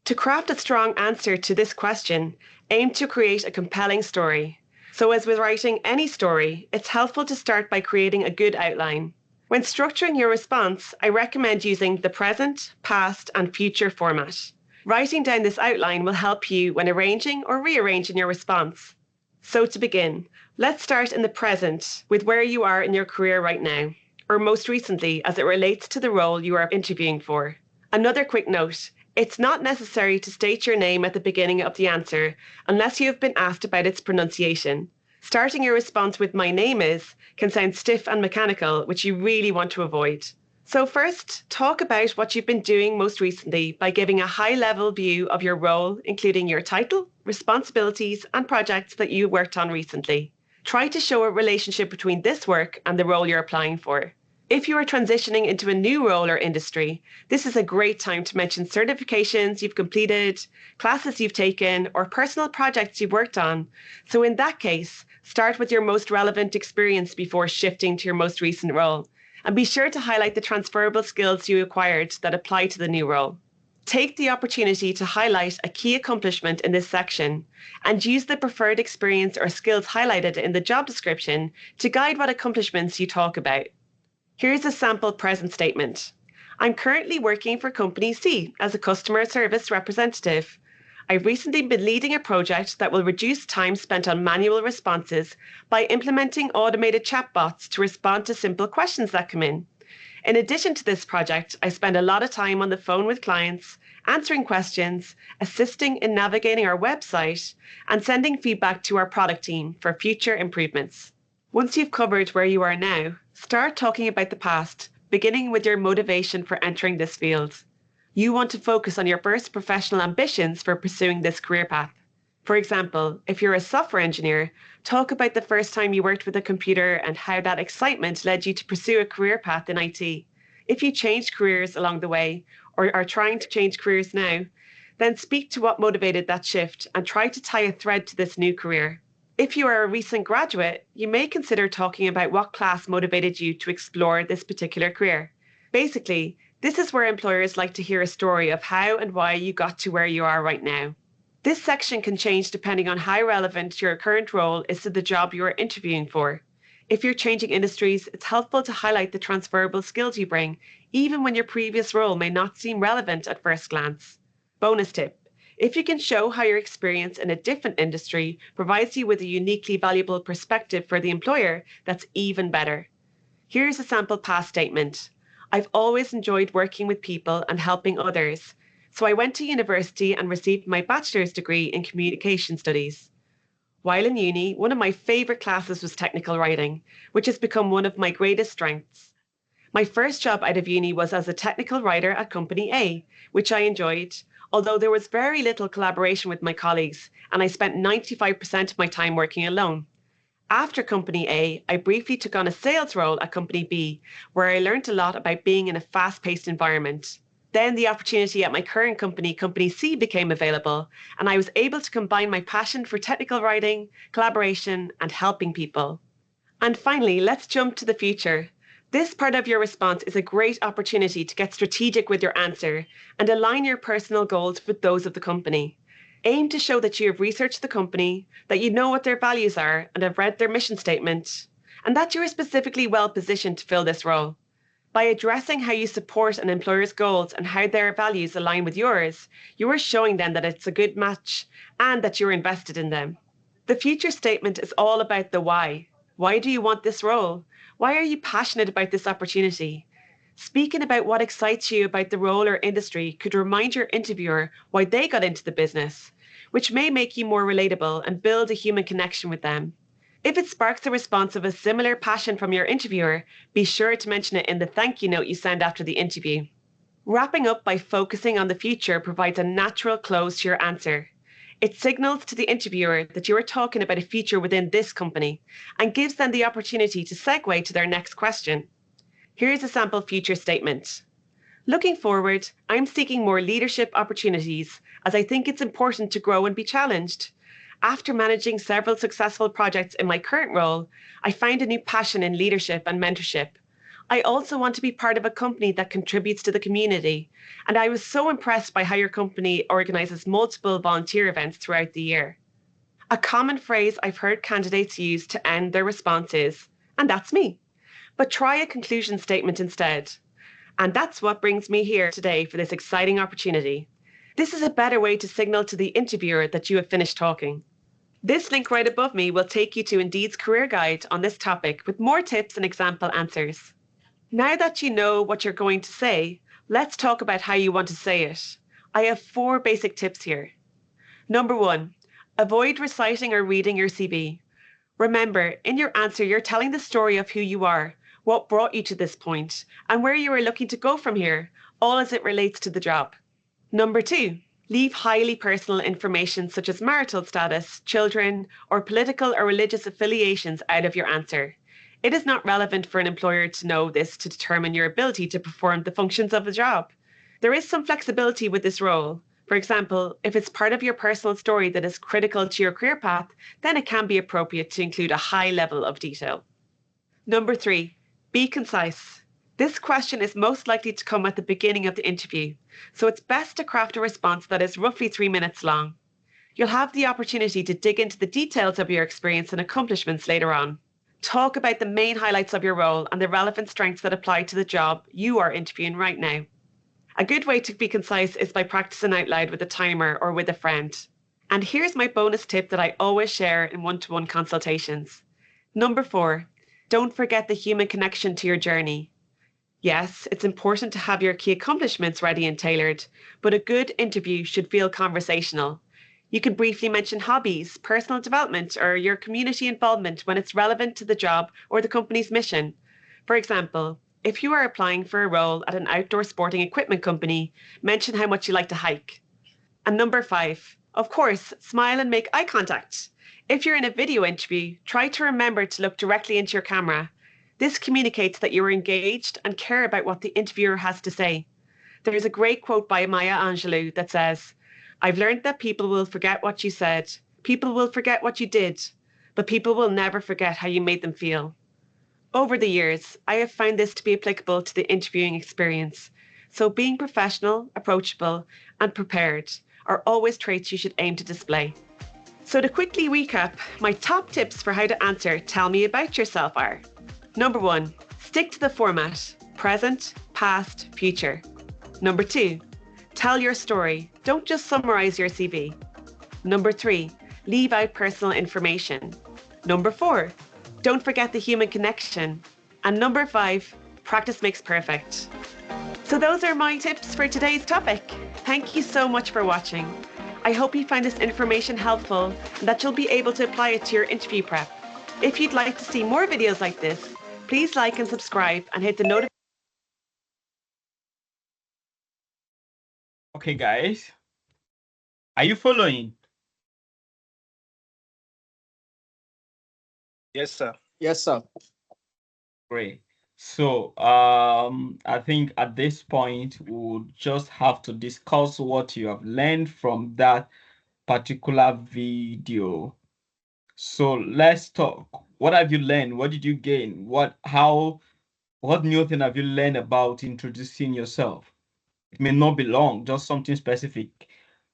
Speaker 11: To craft a strong answer to this question, aim to create a compelling story. So as with writing any story, it's helpful to start by creating a good outline. When structuring your response, I recommend using the present, past, and future format. Writing down this outline will help you when arranging or rearranging your response. So to begin, let's start in the present with where you are in your career right now, or most recently as it relates to the role you are interviewing for. Another quick note, it's not necessary to state your name at the beginning of the answer unless you have been asked about its pronunciation. Starting your response with my name is can sound stiff and mechanical, which you really want to avoid. So first, talk about what you've been doing most recently by giving a high-level view of your role, including your title, responsibilities, and projects that you worked on recently. Try to show a relationship between this work and the role you're applying for. If you are transitioning into a new role or industry, this is a great time to mention certifications you've completed, classes you've taken, or personal projects you've worked on. So in that case, start with your most relevant experience before shifting to your most recent role. And be sure to highlight the transferable skills you acquired that apply to the new role. Take the opportunity to highlight a key accomplishment in this section and use the preferred experience or skills highlighted in the job description to guide what accomplishments you talk about. Here's a sample present statement. I'm currently working for Company C as a customer service representative. I've recently been leading a project that will reduce time spent on manual responses by implementing automated chatbots to respond to simple questions that come in. In addition to this project, I spend a lot of time on the phone with clients, answering questions, assisting in navigating our website, and sending feedback to our product team for future improvements. Once you've covered where you are now, start talking about the past, beginning with your motivation for entering this field. You want to focus on your first professional ambitions for pursuing this career path. For example, if you're a software engineer, talk about the first time you worked with a computer and how that excitement led you to pursue a career path in IT. If you changed careers along the way, or are trying to change careers now, then speak to what motivated that shift and try to tie a thread to this new career. If you are a recent graduate, you may consider talking about what class motivated you to explore this particular career. Basically, this is where employers like to hear a story of how and why you got to where you are right now. This section can change depending on how relevant your current role is to the job you are interviewing for. If you're changing industries, it's helpful to highlight the transferable skills you bring, even when your previous role may not seem relevant at first glance. Bonus tip: if you can show how your experience in a different industry provides you with a uniquely valuable perspective for the employer, that's even better. Here's a sample past statement. I've always enjoyed working with people and helping others, so I went to university and received my bachelor's degree in communication studies. While in uni, one of my favourite classes was technical writing, which has become one of my greatest strengths. My first job out of uni was as a technical writer at Company A, which I enjoyed, although there was very little collaboration with my colleagues, and I spent 95% of my time working alone. After Company A, I briefly took on a sales role at Company B, where I learned a lot about being in a fast-paced environment. Then the opportunity at my current company, Company C, became available, and I was able to combine my passion for technical writing, collaboration, and helping people. And finally, let's jump to the future. This part of your response is a great opportunity to get strategic with your answer and align your personal goals with those of the company. Aim to show that you have researched the company, that you know what their values are and have read their mission statement, and that you are specifically well positioned to fill this role. By addressing how you support an employer's goals and how their values align with yours, you are showing them that it's a good match and that you're invested in them. The future statement is all about the why. Why do you want this role? Why are you passionate about this opportunity? Speaking about what excites you about the role or industry could remind your interviewer why they got into the business, which may make you more relatable and build a human connection with them. If it sparks a response of a similar passion from your interviewer, be sure to mention it in the thank you note you send after the interview. Wrapping up by focusing on the future provides a natural close to your answer. It signals to the interviewer that you are talking about a feature within this company and gives them the opportunity to segue to their next question. Here's a sample future statement. Looking forward, I'm seeking more leadership opportunities as I think it's important to grow and be challenged. After managing several successful projects in my current role, I find a new passion in leadership and mentorship. I also want to be part of a company that contributes to the community, and I was so impressed by how your company organises multiple volunteer events throughout the year. A common phrase I've heard candidates use to end their response is, and that's me. But try a conclusion statement instead. And that's what brings me here today for this exciting opportunity. This is a better way to signal to the interviewer that you have finished talking. This link right above me will take you to Indeed's career guide on this topic with more tips and example answers. Now that you know what you're going to say, let's talk about how you want to say it. I have 4 basic tips here. Number 1, avoid reciting or reading your CV. Remember, in your answer, you're telling the story of who you are, what brought you to this point, and where you are looking to go from here, all as it relates to the job. Number 2, leave highly personal information such as marital status, children, or political or religious affiliations out of your answer. It is not relevant for an employer to know this to determine your ability to perform the functions of the job. There is some flexibility with this role. For example, if it's part of your personal story that is critical to your career path, then it can be appropriate to include a high level of detail. Number 3, be concise. This question is most likely to come at the beginning of the interview, so it's best to craft a response that is roughly 3 minutes long. You'll have the opportunity to dig into the details of your experience and accomplishments later on. Talk about the main highlights of your role and the relevant strengths that apply to the job you are interviewing right now. A good way to be concise is by practicing out loud with a timer or with a friend. And here's my bonus tip that I always share in one-to-one consultations. Number 4, don't forget the human connection to your journey. Yes, it's important to have your key accomplishments ready and tailored, but a good interview should feel conversational. You can briefly mention hobbies, personal development, or your community involvement when it's relevant to the job or the company's mission. For example, if you are applying for a role at an outdoor sporting equipment company, mention how much you like to hike. And number 5, of course, smile and make eye contact. If you're in a video interview, try to remember to look directly into your camera. This communicates that you are engaged and care about what the interviewer has to say. There's a great quote by Maya Angelou that says, I've learned that people will forget what you said, people will forget what you did, but people will never forget how you made them feel. Over the years, I have found this to be applicable to the interviewing experience. So being professional, approachable, and prepared are always traits you should aim to display. So to quickly recap, my top tips for how to answer "Tell me about yourself" are: number 1, stick to the format: present, past, future. Number 2, tell your story. Don't just summarize your CV. Number 3, leave out personal information. Number 4, don't forget the human connection. And number 5, practice makes perfect. So those are my tips for today's topic. Thank you so much for watching. I hope you find this information helpful and that you'll be able to apply it to your interview prep. If you'd like to see more videos like this, please like and subscribe and hit the notification.
Speaker 1: Okay, guys, are you following?
Speaker 9: Yes, sir.
Speaker 7: Yes, sir.
Speaker 1: Great. So, I think at this point, we'll just have to discuss what you have learned from that particular video. So let's talk. What have you learned? What did you gain? What new thing have you learned about introducing yourself? It may not be long, just something specific.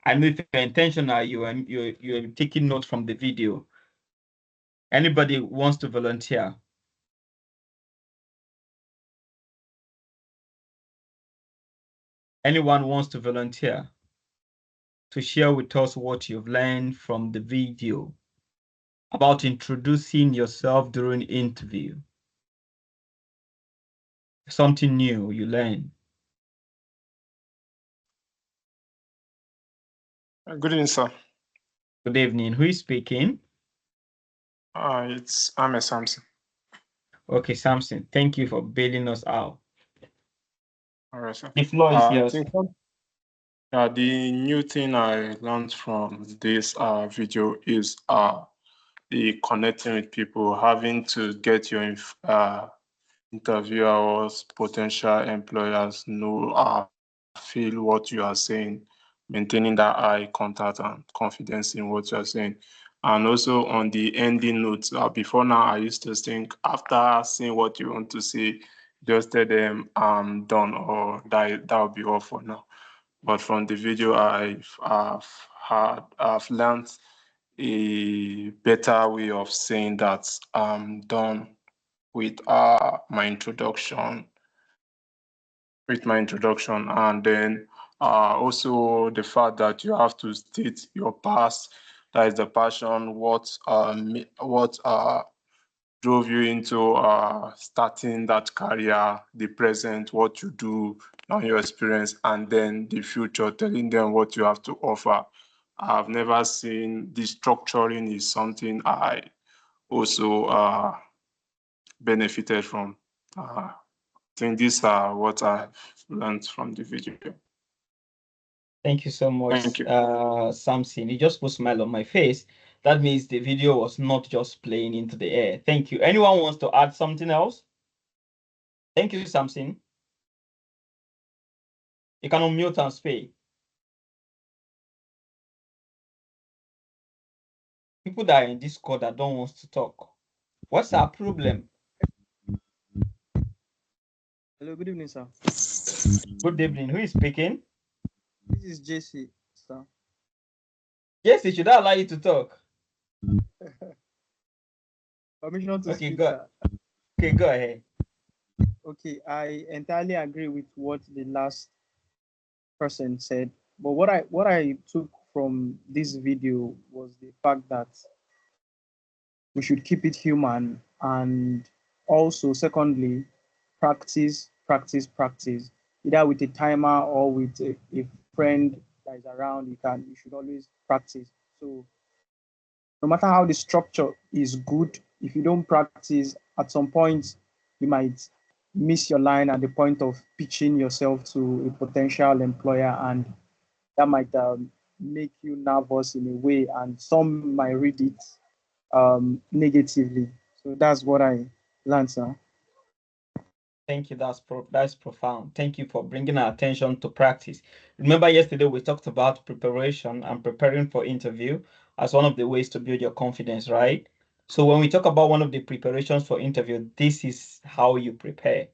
Speaker 1: I know if you're intentional, you're taking notes from the video. Anybody wants to volunteer? Anyone wants to volunteer to share with us what you've learned from the video about introducing yourself during interview? Something new you learned.
Speaker 6: Good evening, sir.
Speaker 1: Good evening. Who is speaking?
Speaker 6: It's Ahmed Samson.
Speaker 1: Okay, Samson, thank you for bailing us out.
Speaker 6: All right, sir.
Speaker 1: The floor is
Speaker 6: I
Speaker 1: yours.
Speaker 6: think the new thing I learned from this video is the connecting with people, having to get your interviewers, potential employers know, feel what you are saying, maintaining that eye contact and confidence in what you are saying. And also on the ending notes, before now, I used to think after seeing what you want to say, just tell them I'm done or that'll be all for now. But from the video, I've learned a better way of saying that I'm done with my introduction and then also the fact that you have to state your past, that is the passion, what drove you into starting that career, the present, what you do, and your experience, and then the future, telling them what you have to offer. I've never seen the structuring is something I also benefited from. I think these are what I've learned from the video.
Speaker 1: Thank you so much,
Speaker 6: Thank you.
Speaker 1: Samson. You just put a smile on my face. That means the video was not just playing into the air. Thank you. Anyone wants to add something else? Thank you, Samson. You can unmute and speak. People that are in Discord that don't want to talk. What's our problem?
Speaker 12: Hello, good evening, sir.
Speaker 1: Good evening. Who is speaking?
Speaker 12: This is JC, sir.
Speaker 1: Yes, it should I allow you to talk.
Speaker 12: Permission to
Speaker 1: Okay,
Speaker 12: speak,
Speaker 1: go.
Speaker 12: sir.
Speaker 1: Okay, go ahead.
Speaker 12: Okay, I entirely agree with what the last person said. But what I took from this video was the fact that we should keep it human, and also secondly, practice, either with a timer or with a friend that is around. You should always practice. So no matter how the structure is good, if you don't practice, at some point you might miss your line at the point of pitching yourself to a potential employer, and that might make you nervous in a way, and some might read it negatively. So that's what I learned, sir.
Speaker 1: Thank you. That's profound. Thank you for bringing our attention to practice. Remember, yesterday we talked about preparation and preparing for interview as one of the ways to build your confidence, right? So when we talk about one of the preparations for interview, this is how you prepare.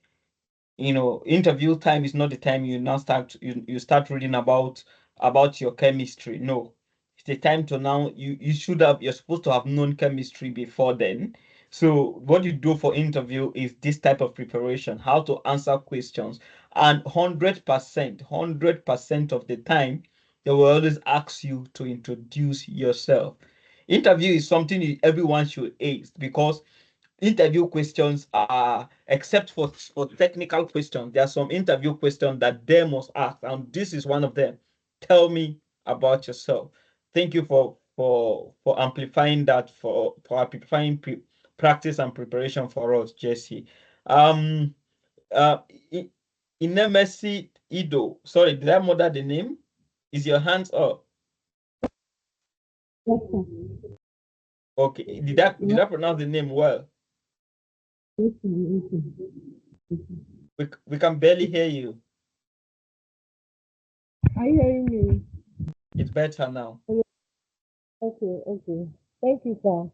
Speaker 1: Interview time is not the time you now start reading about about your chemistry. No, it's the time to now. You're supposed to have known chemistry before then. So what you do for interview is this type of preparation, how to answer questions, and 100% of the time, they will always ask you to introduce yourself. Interview is something everyone should ace because interview questions are, except for technical questions, there are some interview questions that they must ask, and this is one of them. Tell me about yourself. Thank you for amplifying that, for amplifying practice and preparation for us, Jesse. um uh I- Inemesi Ido, sorry, did I murder the name? Is your hands up?
Speaker 13: Yes, sir.
Speaker 1: Okay, did I pronounce the name well?
Speaker 13: Yes, sir. Yes, sir.
Speaker 1: We can barely hear you.
Speaker 13: Are you hearing me?
Speaker 1: It's better now.
Speaker 13: Okay, okay. Thank you, sir.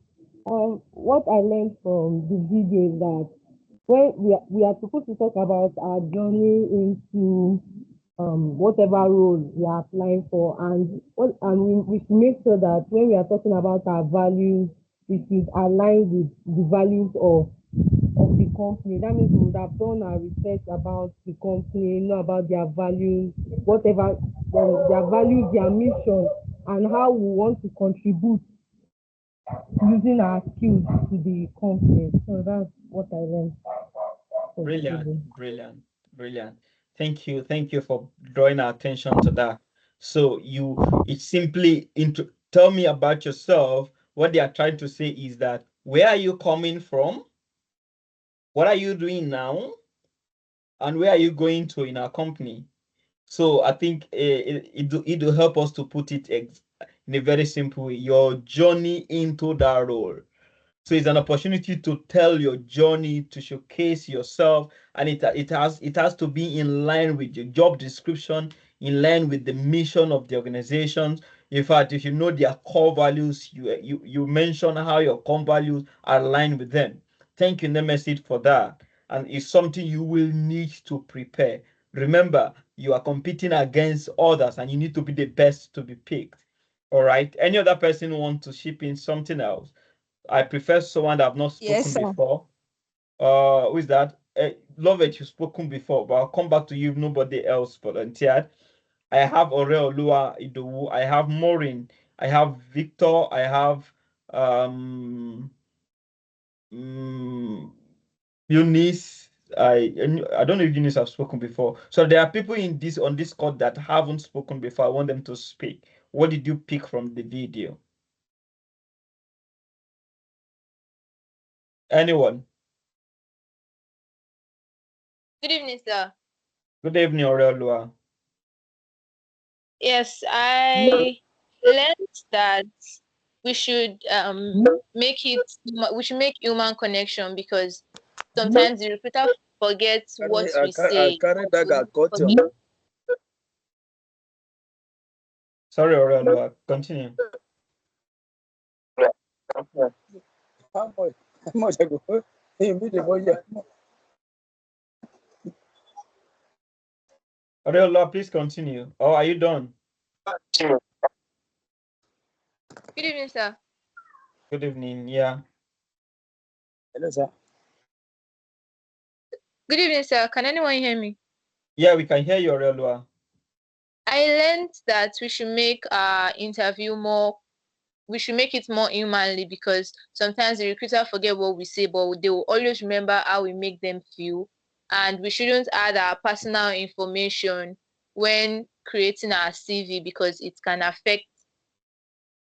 Speaker 13: What I learned from the video is that when we are supposed to talk about our journey into whatever role we are applying for, and we should make sure that when we are talking about our values, we should align with the values of the company. That means we would have done our research about the company, know about their values, whatever their values, their mission, and how we want to contribute using our skills to the company. So that's what I learned from the
Speaker 1: Brilliant,
Speaker 13: video.
Speaker 1: brilliant, brilliant. Thank you for drawing our attention to that. So it's simply into tell me about yourself. What they are trying to say is that where are you coming from? What are you doing now? And where are you going to in our company? So I think it will help us to put it in a very simple way. Your journey into that role. So it's an opportunity to tell your journey, to showcase yourself, and it has to be in line with your job description, in line with the mission of the organization. In fact, if you know their core values, you mention how your core values are aligned with them. Thank you, Nemesis, for that. And it's something you will need to prepare. Remember, you are competing against others, and you need to be the best to be picked. All right. Any other person want to ship in something else? I prefer someone that I've not
Speaker 8: Yes,
Speaker 1: spoken
Speaker 8: sir.
Speaker 1: before. Who is that? Love it, you've spoken before, but I'll come back to you if nobody else volunteered. I have Oreolua Idowu, I have Maureen, I have Victor, I have um mm, Eunice. I don't know if Eunice have spoken before. So there are people in this on this call that haven't spoken before. I want them to speak. What did you pick from the video? Anyone?
Speaker 14: Good evening, sir.
Speaker 1: Good evening, Oreolua.
Speaker 14: Yes, I learned that we should make human connection because sometimes the recruiter forgets what we say.
Speaker 9: carry dagger, cut your.
Speaker 1: Sorry, Oreolua. Continue.
Speaker 9: How much I go? Hey, me the boy, yeah.
Speaker 1: Oreolua, please continue. Or are you done?
Speaker 14: Good evening, sir.
Speaker 1: Good evening. Yeah.
Speaker 9: Hello, sir.
Speaker 14: Good evening, sir. Can anyone hear me?
Speaker 1: Yeah, we can hear you, Oreolua.
Speaker 14: I learned that we should make our interview we should make it more humanly because sometimes the recruiter forget what we say, but they will always remember how we make them feel. And we shouldn't add our personal information when creating our CV because it can affect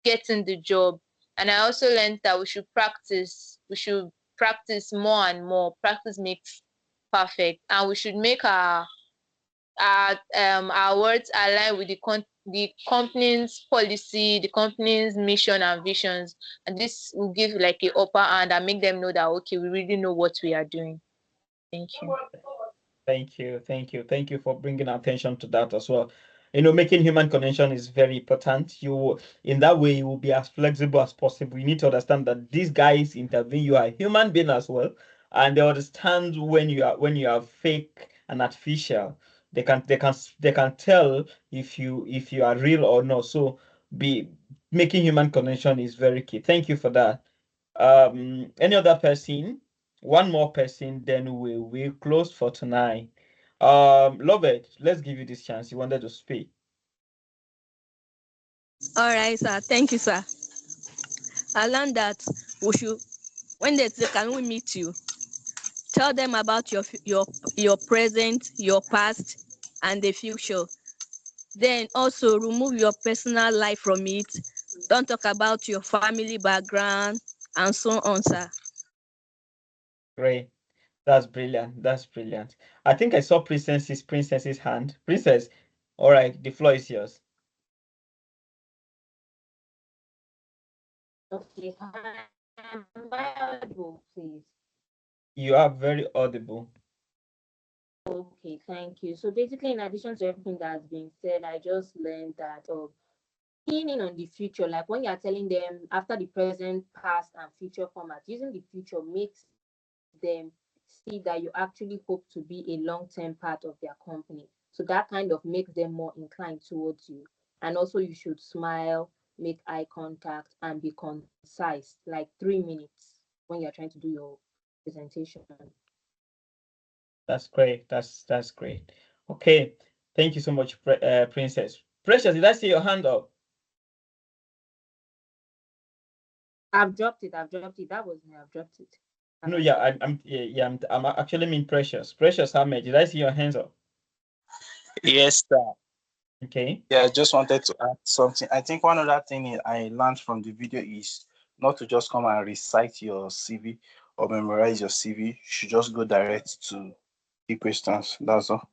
Speaker 14: getting the job. And I also learned that we should practice. We should practice more and more. Practice makes perfect, and we should make our words align with the company's policy, the company's mission and visions, and this will give like a upper hand and make them know that okay, we really know what we are doing. Thank you.
Speaker 1: Thank you for bringing attention to that as well. Making human connection is very important. In that way, you will be as flexible as possible. You need to understand that these guys intervene. You are a human being as well, and they understand when you are fake and artificial. They can tell if you are real or not. So making human connection is very key. Thank you for that. Any other person? One more person, then we close for tonight. Lovett, let's give you this chance. You wanted to speak.
Speaker 8: All right, sir. Thank you, sir. I learned that we should, when they say, "Can we meet you?" Tell them about your present, your past, and the future. Then also remove your personal life from it. Don't talk about your family background and so on, sir.
Speaker 1: Great. That's brilliant. That's brilliant. I think I saw Princess's hand. Princess, all right, the floor is yours.
Speaker 3: Okay, am I audible, please?
Speaker 1: You are very audible.
Speaker 3: Okay, thank you. So basically, in addition to everything that's been said, I just learned that keying in on the future, like when you're telling them after the present, past, and future format, using the future makes them see that you actually hope to be a long-term part of their company. So that kind of makes them more inclined towards you. And also you should smile, make eye contact, and be concise, like 3 minutes when you're trying to do your presentation.
Speaker 1: That's great. That's great. Okay. Thank you so much, Princess. Precious, did I see your hand up?
Speaker 3: I've dropped it. That was me. I've dropped it.
Speaker 1: No, yeah, I'm actually mean Precious. Precious Ahmed, did I see your hands up?
Speaker 9: Yes, sir.
Speaker 1: Okay.
Speaker 9: Yeah, I just wanted to add something. I think one other thing I learned from the video is not to just come and recite your CV or memorize your CV. You should just go direct to the questions. That's all.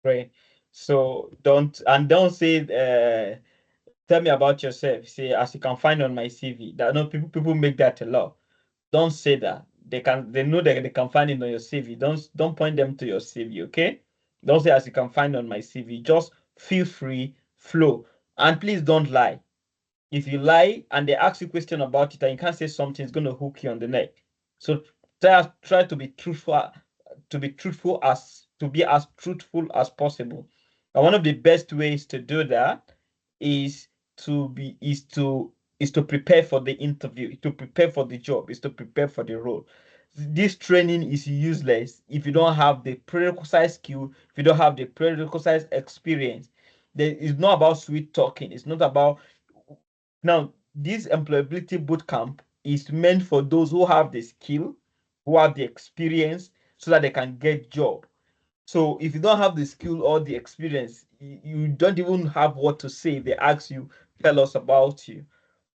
Speaker 1: Great. So don't say tell me about yourself. Say as you can find on my CV. That no people make that a law. Don't say that. They know that they can find it on your CV. Don't point them to your CV, okay? Don't say as you can find on my CV. Just feel free, flow. And please don't lie. If you lie and they ask you a question about it and you can't say something, it's going to hook you on the neck. So try to be truthful, to be as truthful as possible. And one of the best ways to do that is to be is to prepare for the interview, to prepare for the job, is to prepare for the role. This training is useless if you don't have the prerequisite skill, if you don't have the prerequisite experience. It's not about sweet talking. It's not about now, this employability bootcamp is meant for those who have the skill, who have the experience, so that they can get job. So if you don't have the skill or the experience, you don't even have what to say. They ask you, tell us about you.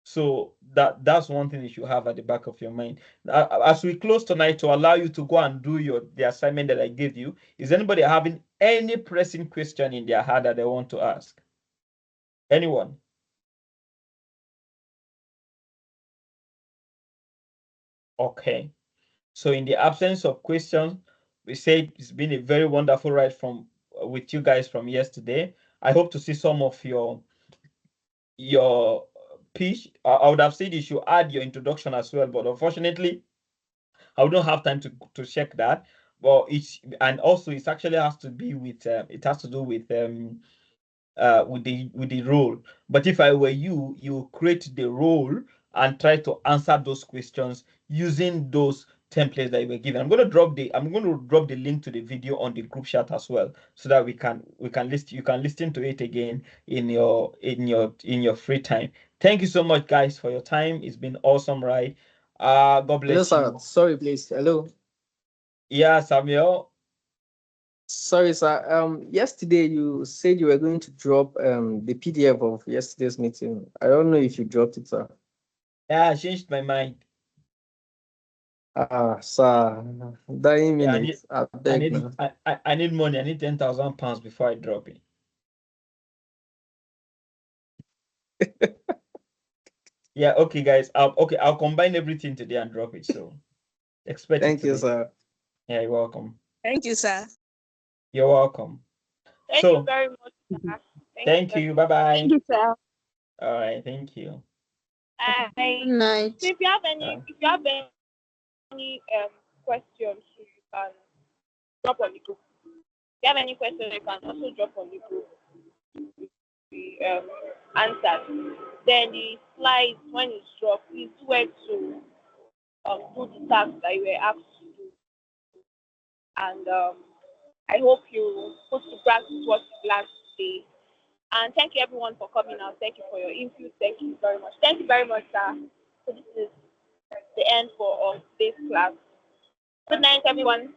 Speaker 1: So that's one thing you should have at the back of your mind. As we close tonight, to allow you to go and do the assignment that I gave you, is anybody having any pressing question in their heart that they want to ask? Anyone? Okay. So in the absence of questions, we say it's been a very wonderful ride with you guys from yesterday. I hope to see some of your pitch. I would have said you should add your introduction as well, but unfortunately, I don't have time to check that. But it actually has to be with it has to do with the role. But if I were you create the role and try to answer those questions using those templates that you were given. I'm going to drop the link to the video on the group chat as well, so that you can listen to it again in your free time. Thank you so much, guys, for your time. It's been awesome, right? God
Speaker 7: Hello,
Speaker 1: bless
Speaker 7: sir.
Speaker 1: you.
Speaker 7: Sorry, please. Hello.
Speaker 1: Yeah, Samuel.
Speaker 7: Sorry, sir. Yesterday you said you were going to drop the PDF of yesterday's meeting. I don't know if you dropped it, sir.
Speaker 1: Yeah, I changed my mind.
Speaker 7: Sir, dying
Speaker 1: Yeah,
Speaker 7: minutes. I beg now.
Speaker 1: I need money. I need 10,000 pounds before I drop it. Yeah, okay, guys. I'll combine everything today and drop it. So expect it
Speaker 7: Thank you,
Speaker 1: today.
Speaker 7: sir.
Speaker 1: Yeah, you're welcome.
Speaker 8: Thank you, sir.
Speaker 1: You're welcome.
Speaker 5: Thank you
Speaker 1: So
Speaker 5: very much, sir.
Speaker 1: thank
Speaker 5: Very
Speaker 1: you.
Speaker 5: much.
Speaker 1: Bye bye.
Speaker 5: Thank you, sir.
Speaker 1: All right. Thank you.
Speaker 14: Good night.
Speaker 5: So if you have any questions, you can drop on the group.
Speaker 15: you have any questions, you can also drop on the group. We answered. Then the slides, when it's dropped, please do it to do the task that you were asked to do. And I hope you put to practice what you learned today. And thank you everyone for coming out. Thank you for your input. Thank you very much. Thank you very much, sir. So this is the end for today's class. Good night, everyone.